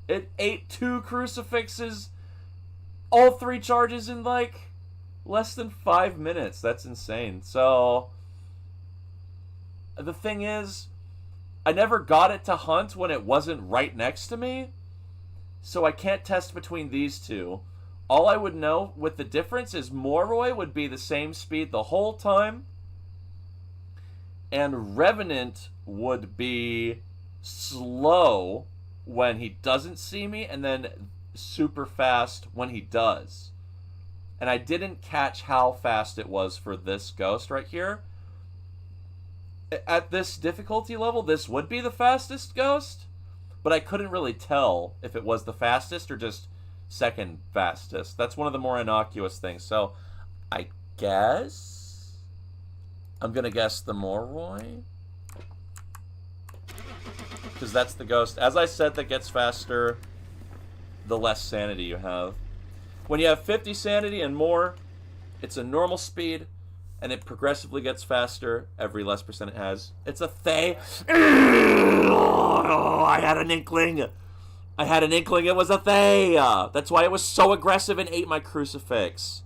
It ate 2 crucifixes, all 3 charges in like less than 5 minutes. That's insane. So the thing is, I never got it to hunt when it wasn't right next to me. So I can't test between these two. All I would know with the difference is Moroi would be the same speed the whole time. And Revenant would be slow when he doesn't see me, and then super fast when he does. And I didn't catch how fast it was for this ghost right here. At this difficulty level, this would be the fastest ghost, but I couldn't really tell if it was the fastest or just second fastest. That's one of the more innocuous things. So I guess I'm gonna guess the Moroi, because that's the ghost, as I said, that gets faster the less sanity you have. When you have 50 sanity and more, it's a normal speed, and it progressively gets faster every less percent it has. It's a Fae. Oh, I had an inkling. I had an inkling it was a Fae. That's why it was so aggressive and ate my crucifix.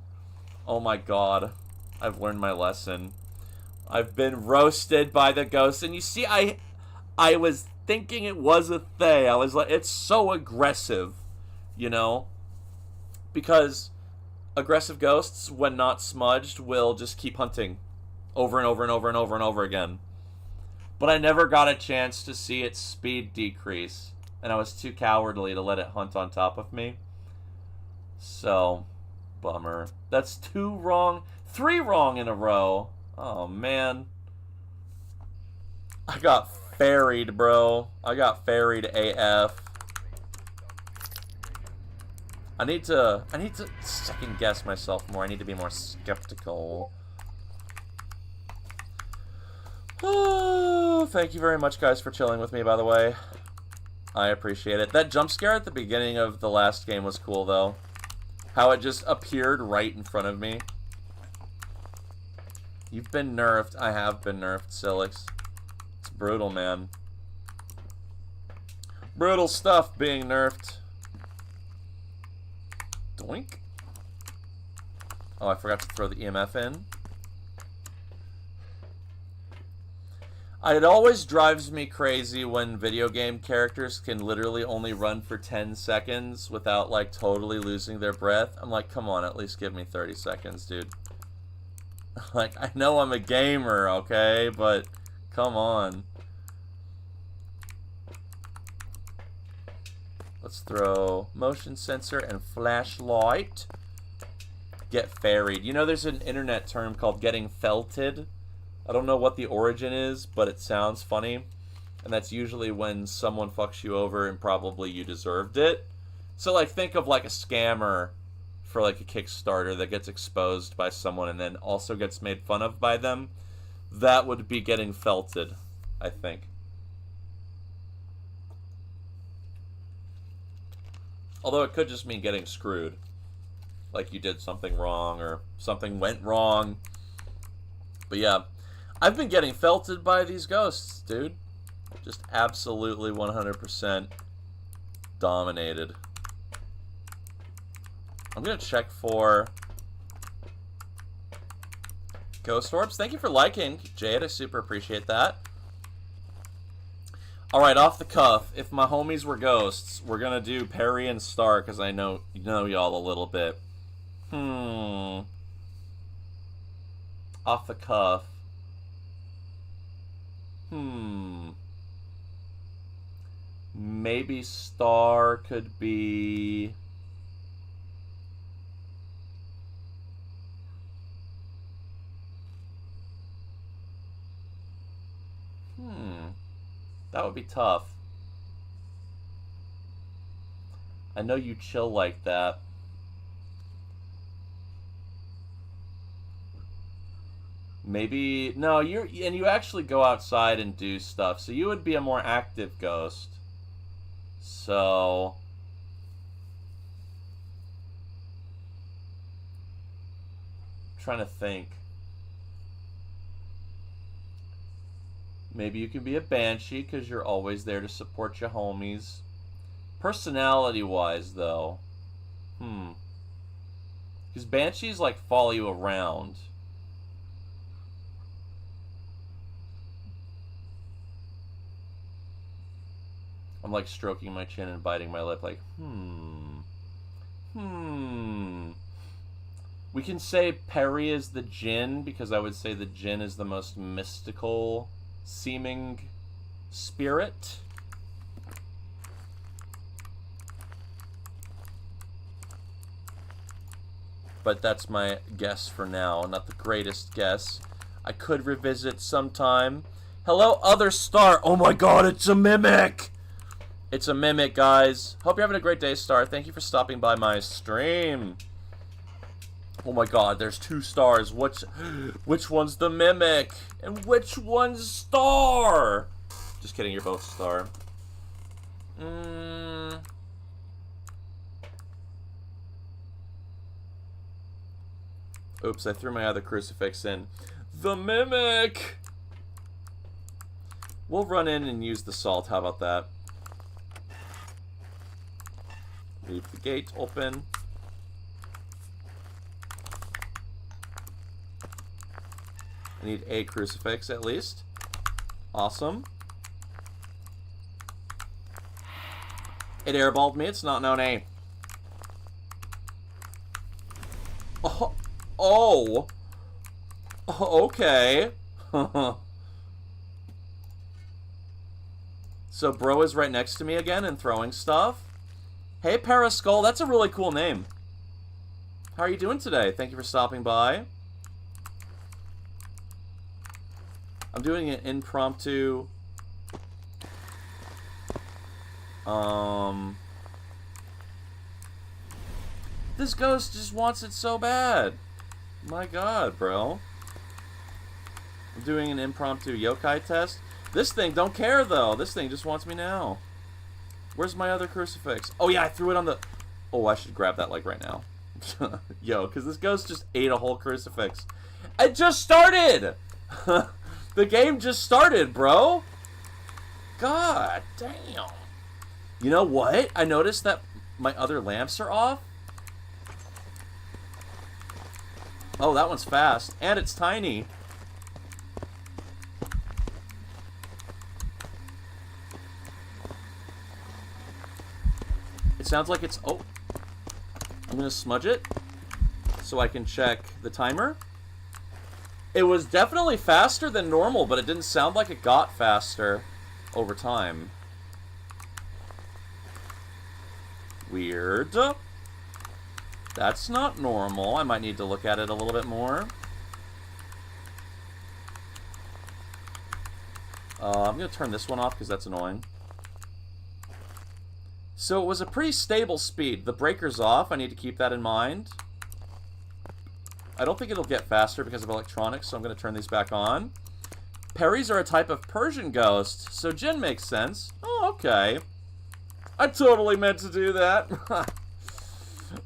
Oh my god. I've learned my lesson. I've been roasted by the ghost. And you see, I was thinking it was a Fae. I was like, it's so aggressive, you know? Because aggressive ghosts, when not smudged, will just keep hunting over and over and over and over and over again. But I never got a chance to see its speed decrease. And I was too cowardly to let it hunt on top of me. So, bummer. That's 2 wrong. 3 wrong in a row. Oh, man. I got ferried, bro. I got ferried AF. I need to second guess myself more. I need to be more skeptical. Oh, thank you very much, guys, for chilling with me, by the way. I appreciate it. That jump scare at the beginning of the last game was cool, though. How it just appeared right in front of me. You've been nerfed. I have been nerfed, Silix. It's brutal, man. Brutal stuff being nerfed. Doink. Oh, I forgot to throw the EMF in. It always drives me crazy when video game characters can literally only run for 10 seconds without, like, totally losing their breath. I'm like, come on, at least give me 30 seconds, dude. Like, I know I'm a gamer, okay? But, come on. Let's throw motion sensor and flashlight. Get ferried. You know, there's an internet term called getting felted. I don't know what the origin is, but it sounds funny. And that's usually when someone fucks you over and probably you deserved it. So, like, think of, like, a scammer for, like, a Kickstarter that gets exposed by someone and then also gets made fun of by them. That would be getting felted, I think. Although it could just mean getting screwed. Like you did something wrong or something went wrong. But yeah, I've been getting felted by these ghosts, dude. Just absolutely 100% dominated. I'm going to check for ghost orbs. Thank you for liking, Jade. I super appreciate that. Alright, off the cuff, if my homies were ghosts, we're going to do Perry and Star because I know y'all a little bit. Off the cuff. Maybe Star could be... That would be tough. I know you chill like that. Maybe... No, you actually go outside and do stuff, so you would be a more active ghost. So... I'm trying to think. Maybe you can be a Banshee because you're always there to support your homies. Personality-wise, though. Because Banshees, like, follow you around. I'm, like, stroking my chin and biting my lip, like, We can say Perry is the Djinn, because I would say the Djinn is the most mystical seeming spirit. But that's my guess for now. Not the greatest guess. I could revisit sometime. Hello, other Star. Oh my god, it's a mimic! It's a mimic, guys. Hope you're having a great day, Star. Thank you for stopping by my stream. Oh my god, there's 2 stars. Which one's the mimic? And which one's Star? Just kidding, you're both Star. Oops, I threw my other crucifix in. The mimic! We'll run in and use the salt. How about that? Leave the gate open. I need a crucifix at least. Awesome. It airballed me. It's not known A. Oh. Okay. So bro is right next to me again and throwing stuff. Hey Paraskull, that's a really cool name. How are you doing today? Thank you for stopping by. I'm doing an impromptu this ghost just wants it so bad. My god, bro. I'm doing an impromptu yokai test. This thing don't care though. This thing just wants me now. Where's my other crucifix? Oh yeah, I threw it on the... Oh, I should grab that like right now. Yo, because this ghost just ate a whole crucifix. It just started! The game just started, bro. God damn. You know what? I noticed that my other lamps are off. Oh, that one's fast. And it's tiny. It sounds like it's... Oh. I'm going to smudge it so I can check the timer. It was definitely faster than normal, but it didn't sound like it got faster over time. Weird. That's not normal. I might need to look at it a little bit more. I'm going to turn this one off because that's annoying. So it was a pretty stable speed. The breaker's off. I need to keep that in mind. I don't think it'll get faster because of electronics, so I'm going to turn these back on. Peris are a type of Persian ghost, so Jinn makes sense. Oh, okay. I totally meant to do that.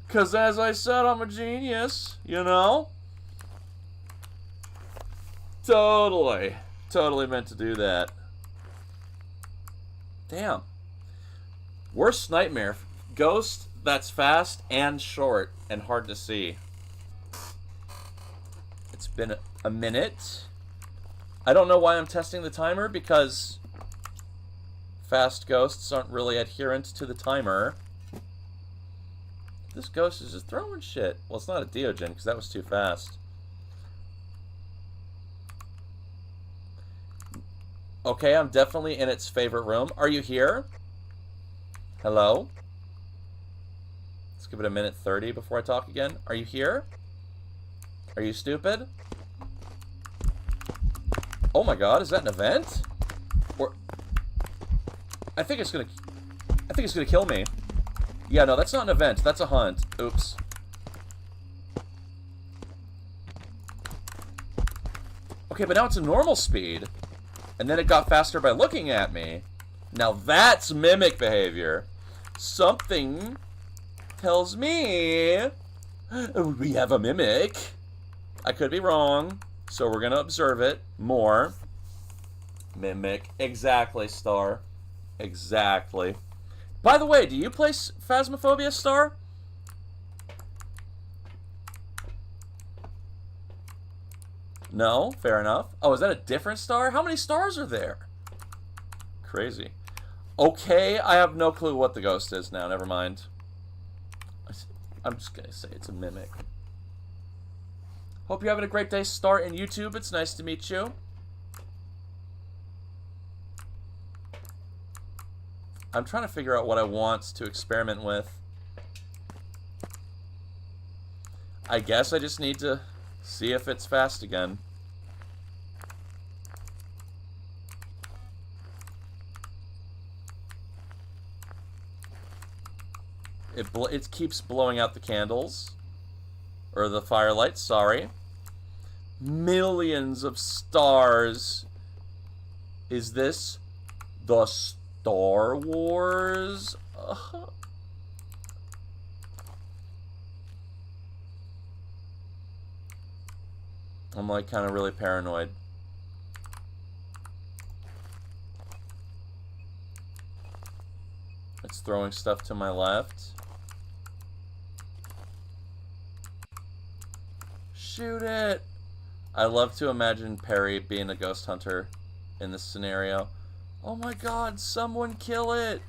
Because as I said, I'm a genius, you know? Totally meant to do that. Damn. Worst nightmare. Ghost that's fast and short and hard to see. It's been a minute. I don't know why I'm testing the timer, because fast ghosts aren't really adherent to the timer. This ghost is just throwing shit. Well, it's not a Diogen, because that was too fast. Okay, I'm definitely in its favorite room. Are you here? Hello? Let's give it a minute 30 before I talk again. Are you here? Are you stupid? Oh my god, is that an event? Or I think it's gonna kill me. Yeah, no, that's not an event. That's a hunt. Oops. Okay, but now it's a normal speed. And then it got faster by looking at me. Now that's mimic behavior. Something tells me we have a mimic. I could be wrong, so we're gonna observe it more. Mimic. Exactly, Star. Exactly. By the way, do you play Phasmophobia, Star? No? Fair enough. Oh, is that a different star? How many stars are there? Crazy. Okay, I have no clue what the ghost is now. Never mind. I'm just gonna say it's a mimic. Hope you're having a great day, Star, in YouTube. It's nice to meet you. I'm trying to figure out what I want to experiment with. I guess I just need to see if it's fast again. It keeps blowing out the candles. Or the firelights, sorry. Millions of stars. Is this the Star Wars? I'm like kind of really paranoid. It's throwing stuff to my left. Shoot it! I love to imagine Perry being a ghost hunter in this scenario. Oh my god, someone kill it!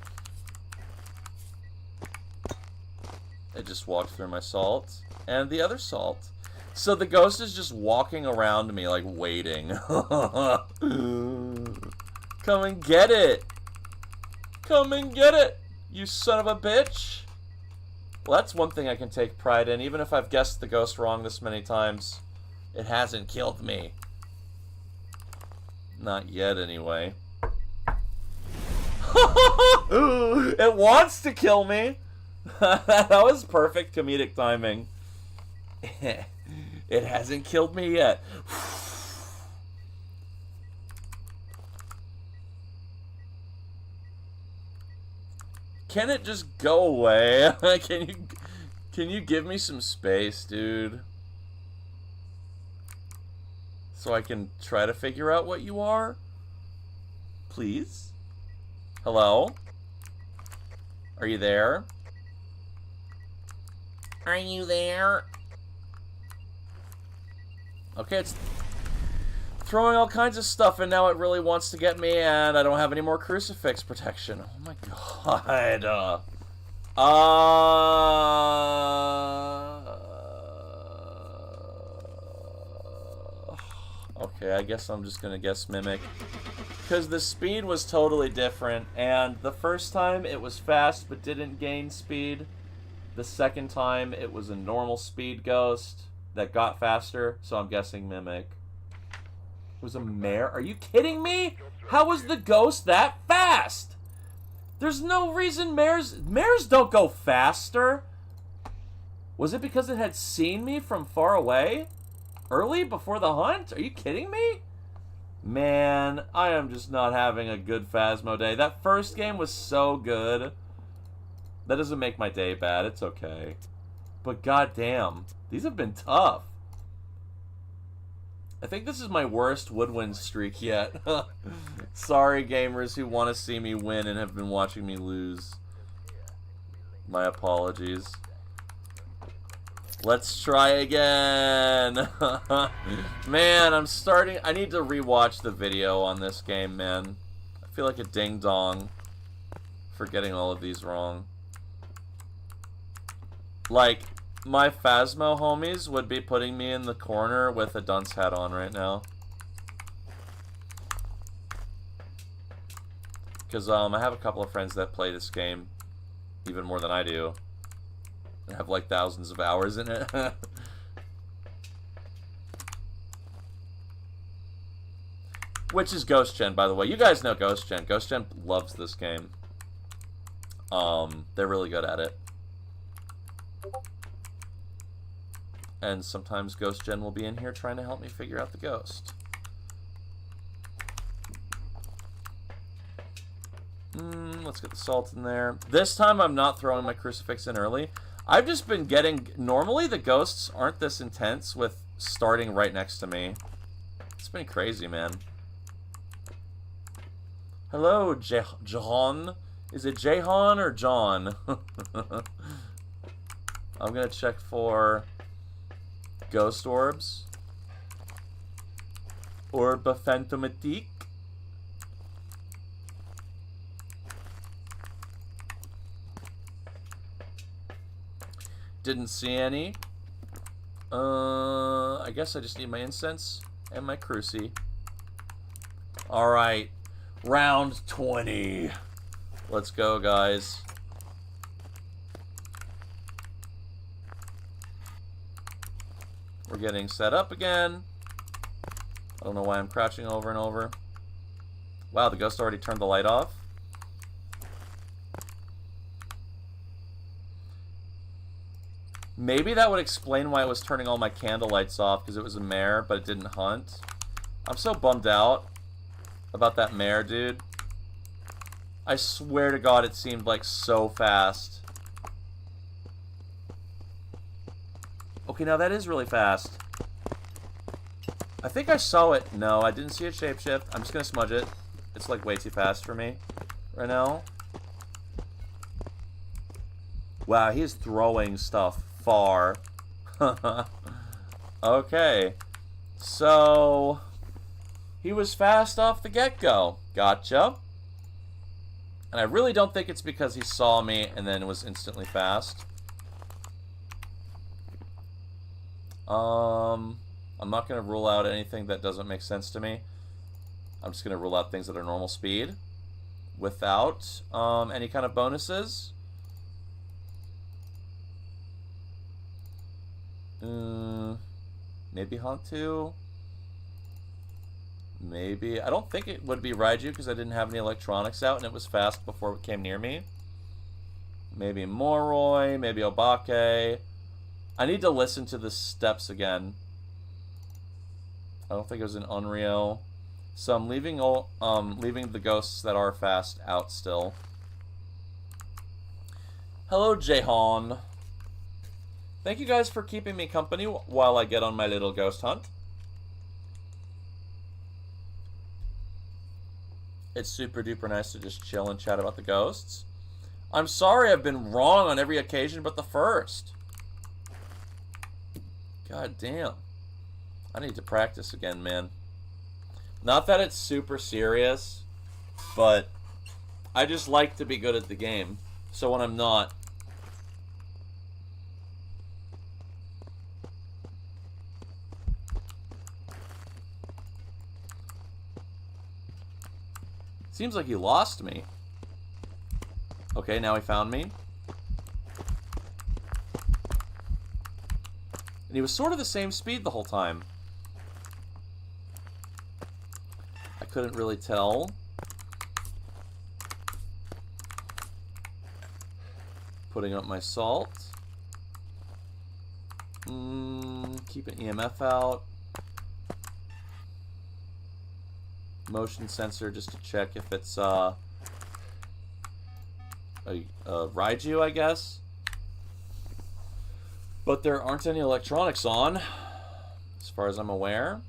It just walked through my salt. And the other salt. So the ghost is just walking around me, like, waiting. Come and get it! Come and get it! You son of a bitch! Well, that's one thing I can take pride in. Even if I've guessed the ghost wrong this many times, it hasn't killed me. Not yet, anyway. It wants to kill me! That was perfect comedic timing. It hasn't killed me yet. Can it just go away? Can you give me some space, dude? So I can try to figure out what you are? Please? Hello? Are you there? Are you there? Okay, it's throwing all kinds of stuff, and now it really wants to get me, and I don't have any more crucifix protection. Oh my god. Okay, I guess I'm just gonna guess Mimic. Because the speed was totally different, and the first time it was fast but didn't gain speed. The second time it was a normal speed ghost that got faster, so I'm guessing Mimic. It was a mare? Are you kidding me? How was the ghost that fast? There's no reason mares don't go faster. Was it because it had seen me from far away? Early before the hunt? Are you kidding me? Man, I am just not having a good Phasmo day. That first game was so good. That doesn't make my day bad. It's okay. But goddamn, these have been tough. I think this is my worst woodwind streak yet. Sorry, gamers who want to see me win and have been watching me lose. My apologies. Let's try again. Man, I need to rewatch the video on this game, man. I feel like a ding-dong for getting all of these wrong. Like, my Phasmo homies would be putting me in the corner with a dunce hat on right now. Because I have a couple of friends that play this game even more than I do. And have like thousands of hours in it. Which is Ghost Gen, by the way. You guys know Ghost Gen. Ghost Gen loves this game. They're really good at it. And sometimes Ghost Gen will be in here trying to help me figure out the ghost. Let's get the salt in there. This time I'm not throwing my crucifix in early. I've just been getting... Normally the ghosts aren't this intense with starting right next to me. It's been crazy, man. Hello, Jahan. Is it Jahan or John? I'm gonna check for... Ghost orbs. Orba Phantomatique. Didn't see any. I guess I just need my incense and my cruci. Alright. Round 20. Let's go, guys. We're getting set up again. I don't know why I'm crouching over and over. Wow, the ghost already turned the light off. Maybe that would explain why it was turning all my candle lights off, because it was a mare, but it didn't hunt. I'm so bummed out about that mare, dude. I swear to God, it seemed like so fast. Okay, now that is really fast. I think I saw it. No, I didn't see it shapeshift. I'm just gonna smudge it. It's like way too fast for me right now. Wow, he's throwing stuff far. Okay. So, he was fast off the get-go. Gotcha. And I really don't think it's because he saw me and then was instantly fast. I'm not going to rule out anything that doesn't make sense to me. I'm just going to rule out things that are normal speed without any kind of bonuses. Maybe Hunt 2. Maybe. I don't think it would be Raiju because I didn't have any electronics out and it was fast before it came near me. Maybe Moroi. Maybe Obake. I need to listen to the steps again. I don't think it was an Unreal. So I'm leaving the ghosts that are fast out still. Hello, Jahan. Thank you guys for keeping me company while I get on my little ghost hunt. It's super duper nice to just chill and chat about the ghosts. I'm sorry I've been wrong on every occasion but the first. God damn. I need to practice again, man. Not that it's super serious, but I just like to be good at the game. So when I'm not... Seems like he lost me. Okay, now he found me. And he was sort of the same speed the whole time. I couldn't really tell. Putting up my salt. Keep an EMF out. Motion sensor just to check if it's a Raiju, I guess. But there aren't any electronics on, as far as I'm aware.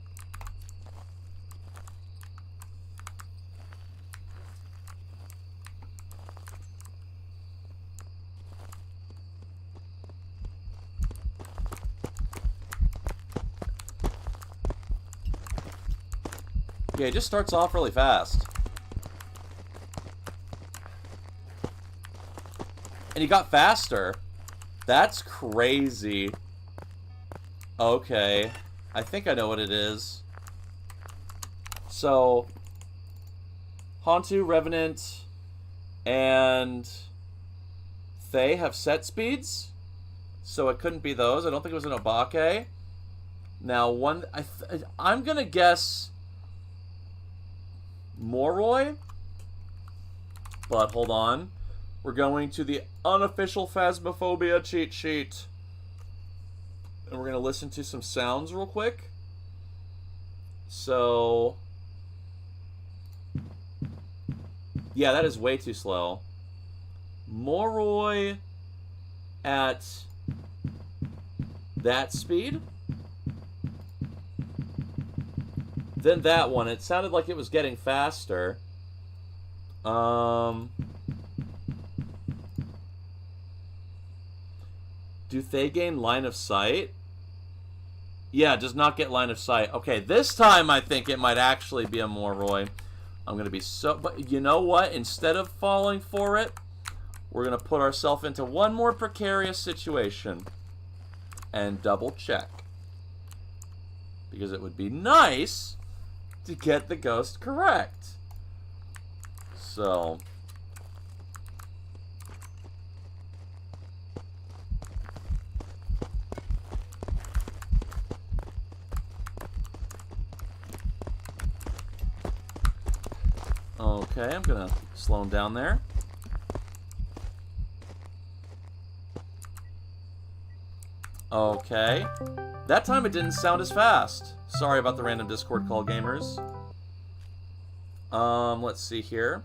Yeah, it just starts off really fast. And he got faster. That's crazy. Okay. I think I know what it is. So, Hantu, Revenant, and Thay have set speeds. So it couldn't be those. I don't think it was an Obake. Now, I'm going to guess Moroi. But hold on. We're going to the unofficial Phasmophobia cheat sheet. And we're going to listen to some sounds real quick. So... yeah, that is way too slow. Moroi at that speed. Then that one. It sounded like it was getting faster. Do they gain line of sight? Yeah, does not get line of sight. Okay, this time I think it might actually be a Moroi. I'm going to be so... but you know what? Instead of falling for it, we're going to put ourselves into one more precarious situation. And double check. Because it would be nice to get the ghost correct. So... okay, I'm gonna slow him down there. Okay. That time it didn't sound as fast. Sorry about the random Discord call, gamers. Let's see here.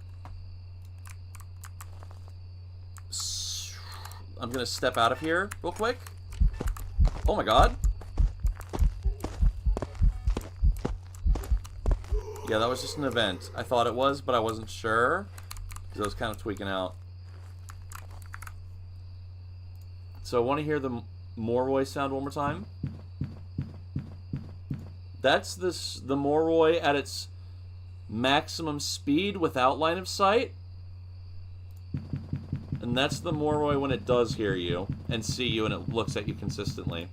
I'm gonna step out of here real quick. Oh my god. Yeah, that was just an event. I thought it was, but I wasn't sure. Because I was kind of tweaking out. So I want to hear the Moroi sound one more time. That's the Moroi at its maximum speed without line of sight. And that's the Moroi when it does hear you and see you and it looks at you consistently.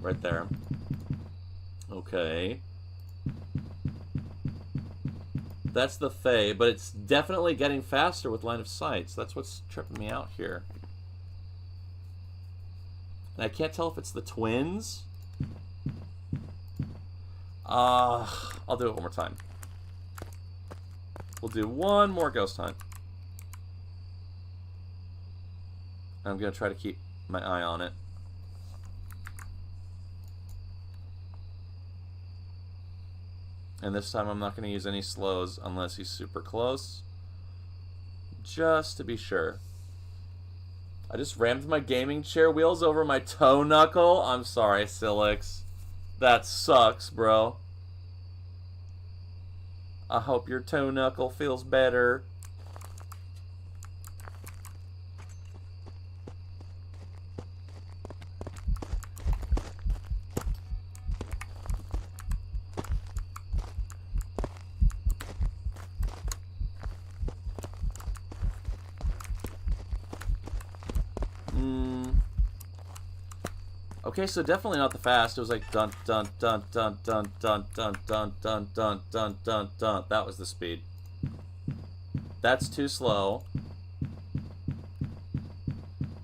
Right there. Okay. That's the Thay, but it's definitely getting faster with line of sight, so that's what's tripping me out here. And I can't tell if it's the twins. I'll do it one more time. We'll do one more ghost hunt. I'm going to try to keep my eye on it. And this time I'm not going to use any slows unless he's super close. Just to be sure. I just rammed my gaming chair wheels over my toe knuckle. I'm sorry, Silix. That sucks, bro. I hope your toe knuckle feels better. Okay, so definitely not the fast. It was like dun dun dun dun dun dun dun dun dun dun dun dun dun. That was the speed. That's too slow.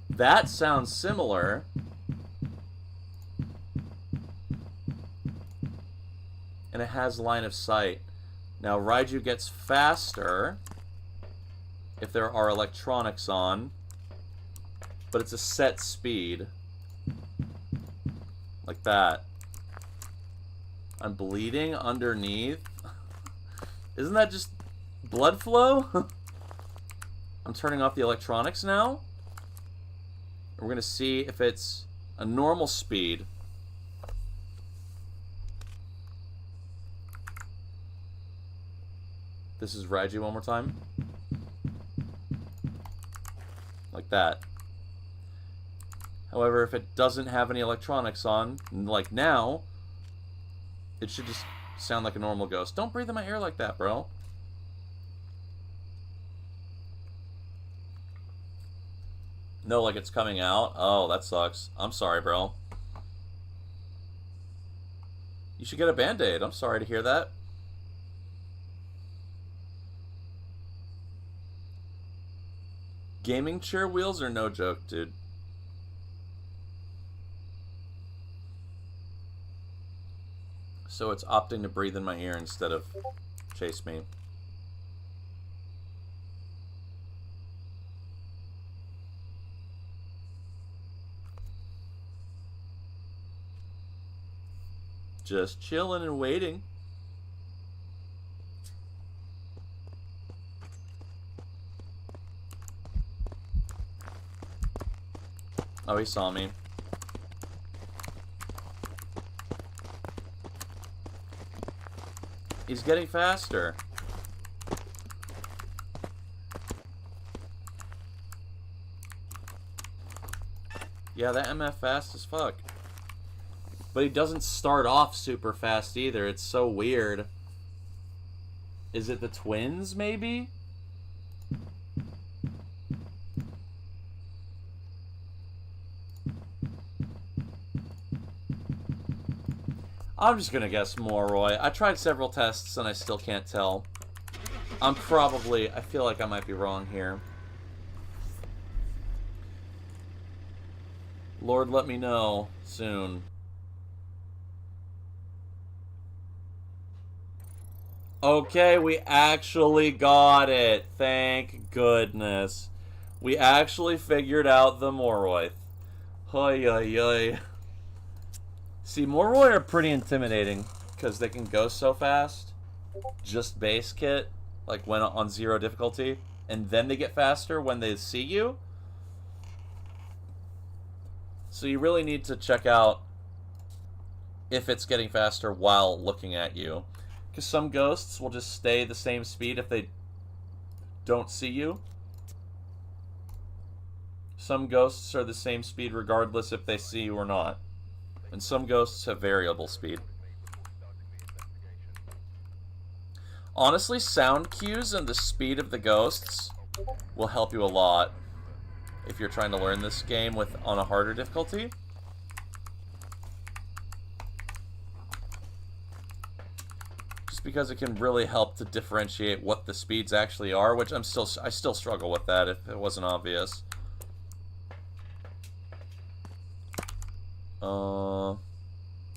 That sounds similar. And it has line of sight. Now, Raiju gets faster if there are electronics on, but it's a set speed. Like that. I'm bleeding underneath. Isn't that just blood flow? I'm turning off the electronics now. We're going to see if it's a normal speed. This is Raiju one more time. Like that. However, if it doesn't have any electronics on, like now, it should just sound like a normal ghost. Don't breathe in my ear like that, bro. No, like it's coming out. Oh, that sucks. I'm sorry, bro. You should get a Band-Aid. I'm sorry to hear that. Gaming chair wheels are no joke, dude. So it's opting to breathe in my ear instead of chase me. Just chilling and waiting. Oh, he saw me. He's getting faster. Yeah, that MF fast as fuck. But he doesn't start off super fast either. It's so weird. Is it the twins, maybe? I'm just gonna guess Moroi. I tried several tests and I still can't tell. I feel like I might be wrong here. Lord, let me know soon. Okay, we actually got it. Thank goodness. We actually figured out the Moroi. Hoy, hoy, hoy. See, Moroi are pretty intimidating because they can go so fast. Just base kit, like when on 0 difficulty, and then they get faster when they see you. So you really need to check out if it's getting faster while looking at you. Because some ghosts will just stay the same speed if they don't see you. Some ghosts are the same speed regardless if they see you or not. And some ghosts have variable speed. Honestly, sound cues and the speed of the ghosts will help you a lot if you're trying to learn this game on a harder difficulty. Just because it can really help to differentiate what the speeds actually are, which I still struggle with that if it wasn't obvious.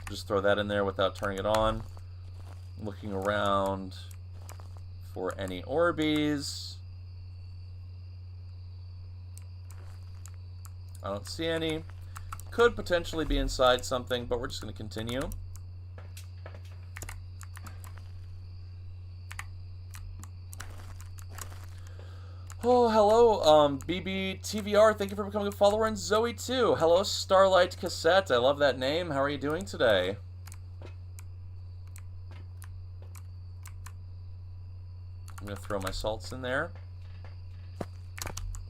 Just throw that in there without turning it on. Looking around for any Orbeez. I don't see any. Could potentially be inside something, but we're just going to continue. Oh, hello, BBTVR. Thank you for becoming a follower, and Zoe too. Hello, Starlight Cassette. I love that name. How are you doing today? I'm gonna throw my salts in there.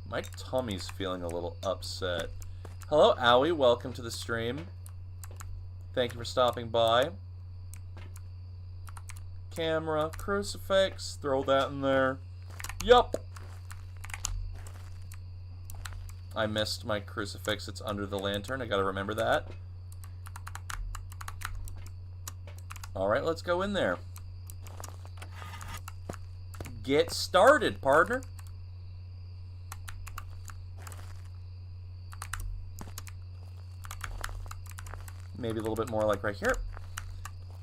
My tummy's feeling a little upset. Hello, Owie. Welcome to the stream. Thank you for stopping by. Camera, crucifix. Throw that in there. Yup. I missed my crucifix. It's under the lantern. I gotta remember that. Alright, let's go in there. Get started, partner. Maybe a little bit more like right here.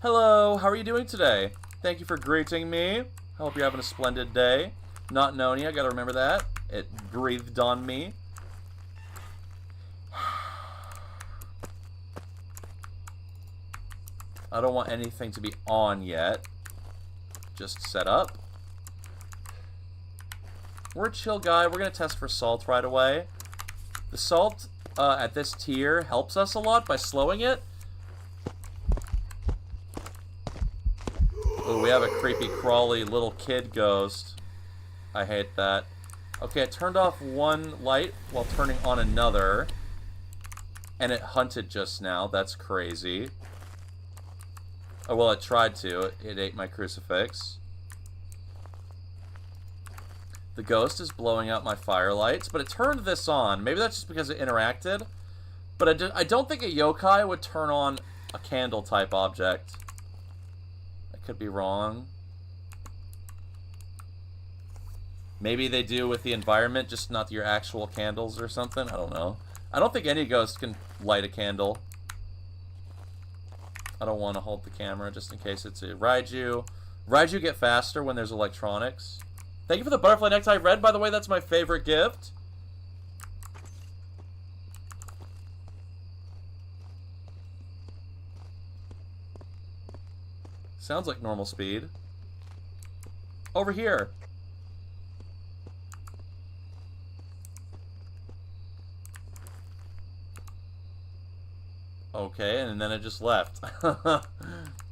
Hello, how are you doing today? Thank you for greeting me. I hope you're having a splendid day. Not Noni, I gotta remember that. It breathed on me. I don't want anything to be on yet. Just set up. We're a chill guy. We're gonna test for salt right away. The salt at this tier helps us a lot by slowing it. Ooh, we have a creepy, crawly little kid ghost. I hate that. Okay, I turned off one light while turning on another. And it hunted just now. That's crazy. Oh, well, it tried to. It ate my crucifix. The ghost is blowing out my firelights, but it turned this on. Maybe that's just because it interacted. But I don't think a yokai would turn on a candle-type object. I could be wrong. Maybe they do with the environment, just not your actual candles or something. I don't know. I don't think any ghost can light a candle. I don't want to hold the camera just in case it's a Raiju. Raiju get faster when there's electronics. Thank you for the butterfly necktie, Red. By the way, that's my favorite gift. Sounds like normal speed. Over here. Okay, and then it just left.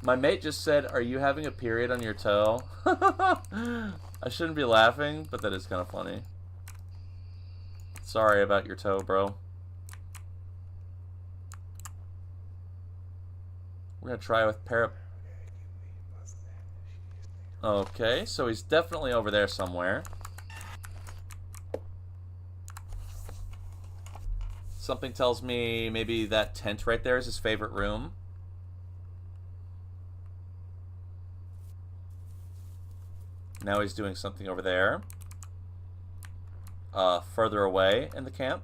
My mate just said, "Are you having a period on your toe?" I shouldn't be laughing, but that is kind of funny. Sorry about your toe, bro. We're gonna try with Okay, so he's definitely over there somewhere. Something tells me maybe that tent right there is his favorite room. Now he's doing something over there. Further away in the camp.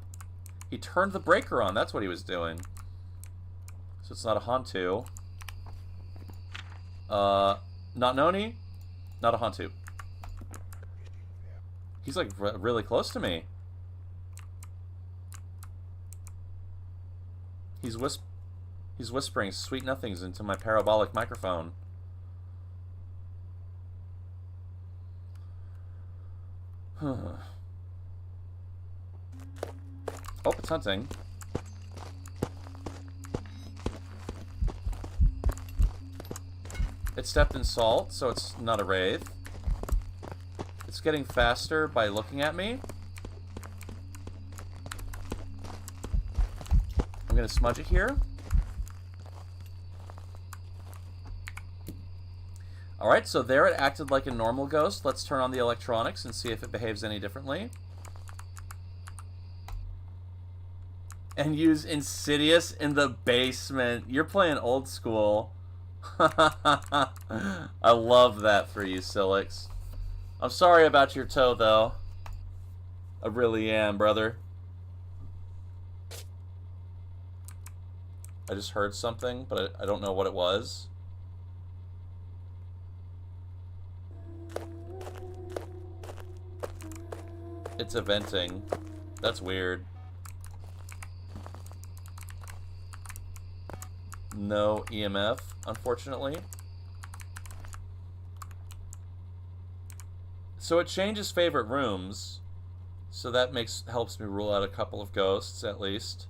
He turned the breaker on. That's what he was doing. So it's not a Hantu. Not Noni. Not a Hantu. He's like really close to me. He's whispering sweet nothings into my parabolic microphone. Oh, it's hunting. It stepped in salt, so it's not a wraith. It's getting faster by looking at me. I'm gonna smudge it here. Alright, so there it acted like a normal ghost. Let's turn on the electronics and see if it behaves any differently. And use Insidious in the basement. You're playing old school. I love that for you, Silix. I'm sorry about your toe, though. I really am, brother. I just heard something, but I don't know what it was. It's eventing. That's weird. No EMF, unfortunately. So it changes favorite rooms. So that helps me rule out a couple of ghosts, at least.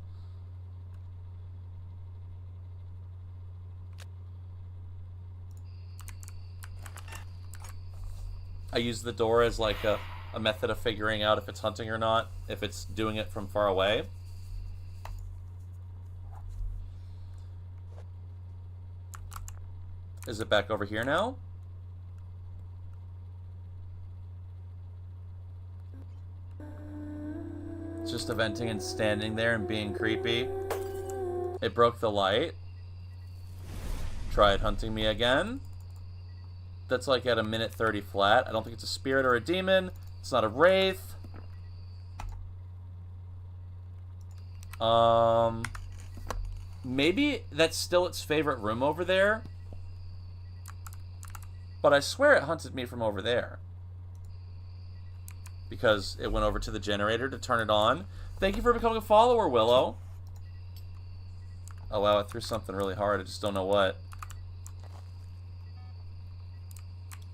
I use the door as like a method of figuring out if it's hunting or not, if it's doing it from far away. Is it back over here now? It's just eventing and standing there and being creepy. It broke the light. try it hunting me again. That's like at a minute 30 flat. I don't think it's a spirit or a demon. It's not a wraith. Maybe that's still its favorite room over there. But I swear it hunted me from over there. Because it went over to the generator to turn it on. Thank you for becoming a follower, Willow. Oh wow, I threw something really hard. I just don't know what.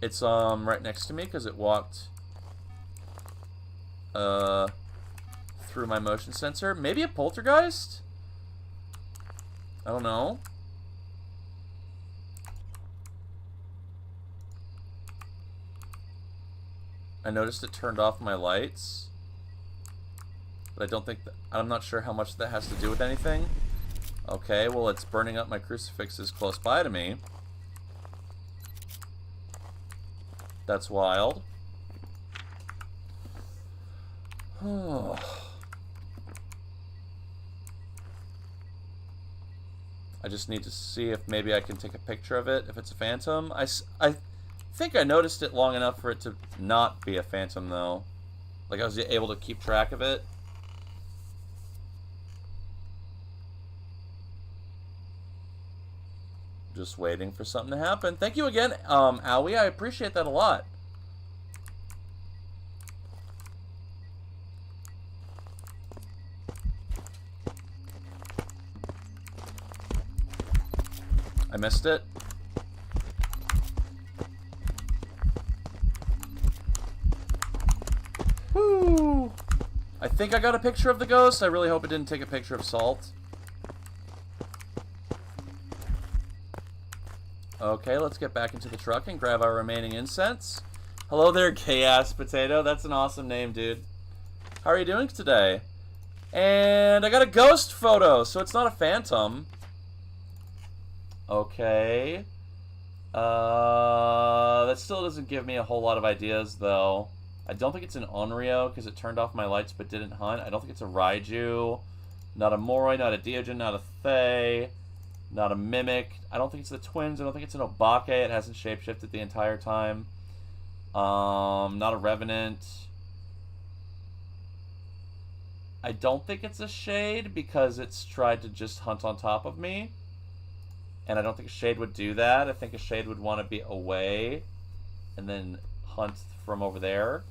It's right next to me because it walked through my motion sensor. Maybe a poltergeist? I don't know. I noticed it turned off my lights. But I don't think that, I'm not sure how much that has to do with anything. Okay, well it's burning up my crucifixes close by to me. That's wild. I just need to see if maybe I can take a picture of it, if it's a phantom. I think I noticed it long enough for it to not be a phantom, though. Like, I was able to keep track of it. Just waiting for something to happen. Thank you again, Owie. I appreciate that a lot. I missed it. Woo! I think I got a picture of the ghost. I really hope it didn't take a picture of Salt. Okay, let's get back into the truck and grab our remaining incense. Hello there, Gay-Ass Potato. That's an awesome name, dude. How are you doing today? And I got a ghost photo, so it's not a phantom. Okay. That still doesn't give me a whole lot of ideas, though. I don't think it's an Onryo, because it turned off my lights but didn't hunt. I don't think it's a Raiju. Not a Moroi, not a Deogen, not a Thay. Not a Mimic. I don't think it's the Twins. I don't think it's an Obake. It hasn't shapeshifted the entire time. Not a Revenant. I don't think it's a Shade, because it's tried to just hunt on top of me. And I don't think a Shade would do that. I think a Shade would want to be away and then hunt from over there.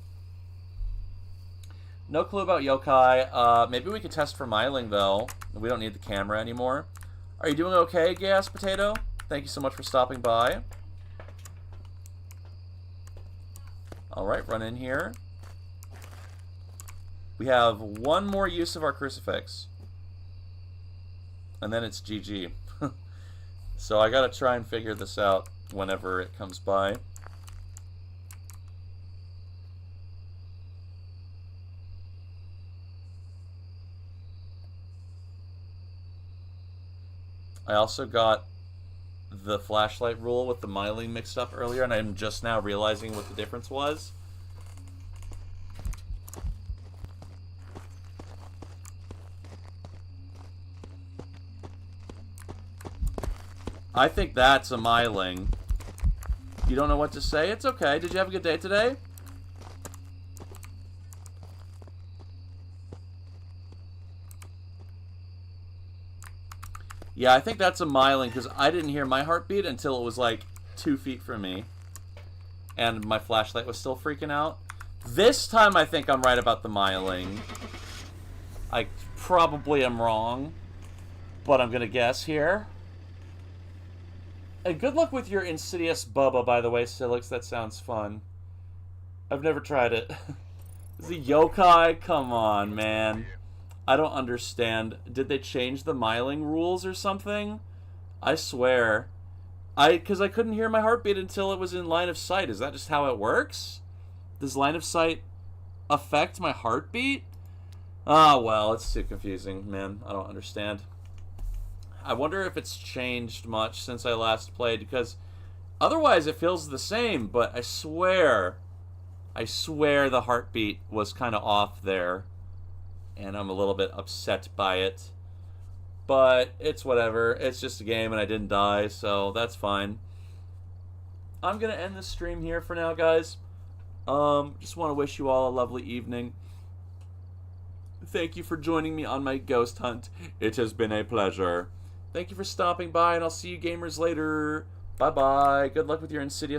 No clue about yokai. Maybe we could test for Myling, though. We don't need the camera anymore. Are you doing okay, Gas Potato? Thank you so much for stopping by. Alright, run in here. We have one more use of our crucifix. And then it's GG. So I gotta try and figure this out whenever it comes by. I also got the flashlight rule with the Myling mixed up earlier, and I'm just now realizing what the difference was. I think that's a Myling. You don't know what to say? It's okay. Did you have a good day today? Yeah, I think that's a Myling, because I didn't hear my heartbeat until it was like 2 feet from me. And my flashlight was still freaking out. This time I think I'm right about the Myling. I probably am wrong, but I'm going to guess here. And good luck with your Insidious Bubba, by the way, Silix. That sounds fun. I've never tried it. Is it yokai? Come on, man. I don't understand. Did they change the Myling rules or something? I swear. Because I couldn't hear my heartbeat until it was in line of sight. Is that just how it works? Does line of sight affect my heartbeat? Ah, well, it's too confusing, man. I don't understand. I wonder if it's changed much since I last played, because otherwise it feels the same, but I swear the heartbeat was kind of off there. And I'm a little bit upset by it. But it's whatever. It's just a game and I didn't die, so that's fine. I'm going to end this stream here for now, guys. Just want to wish you all a lovely evening. Thank you for joining me on my ghost hunt. It has been a pleasure. Thank you for stopping by, and I'll see you gamers later. Bye-bye. Good luck with your Insidious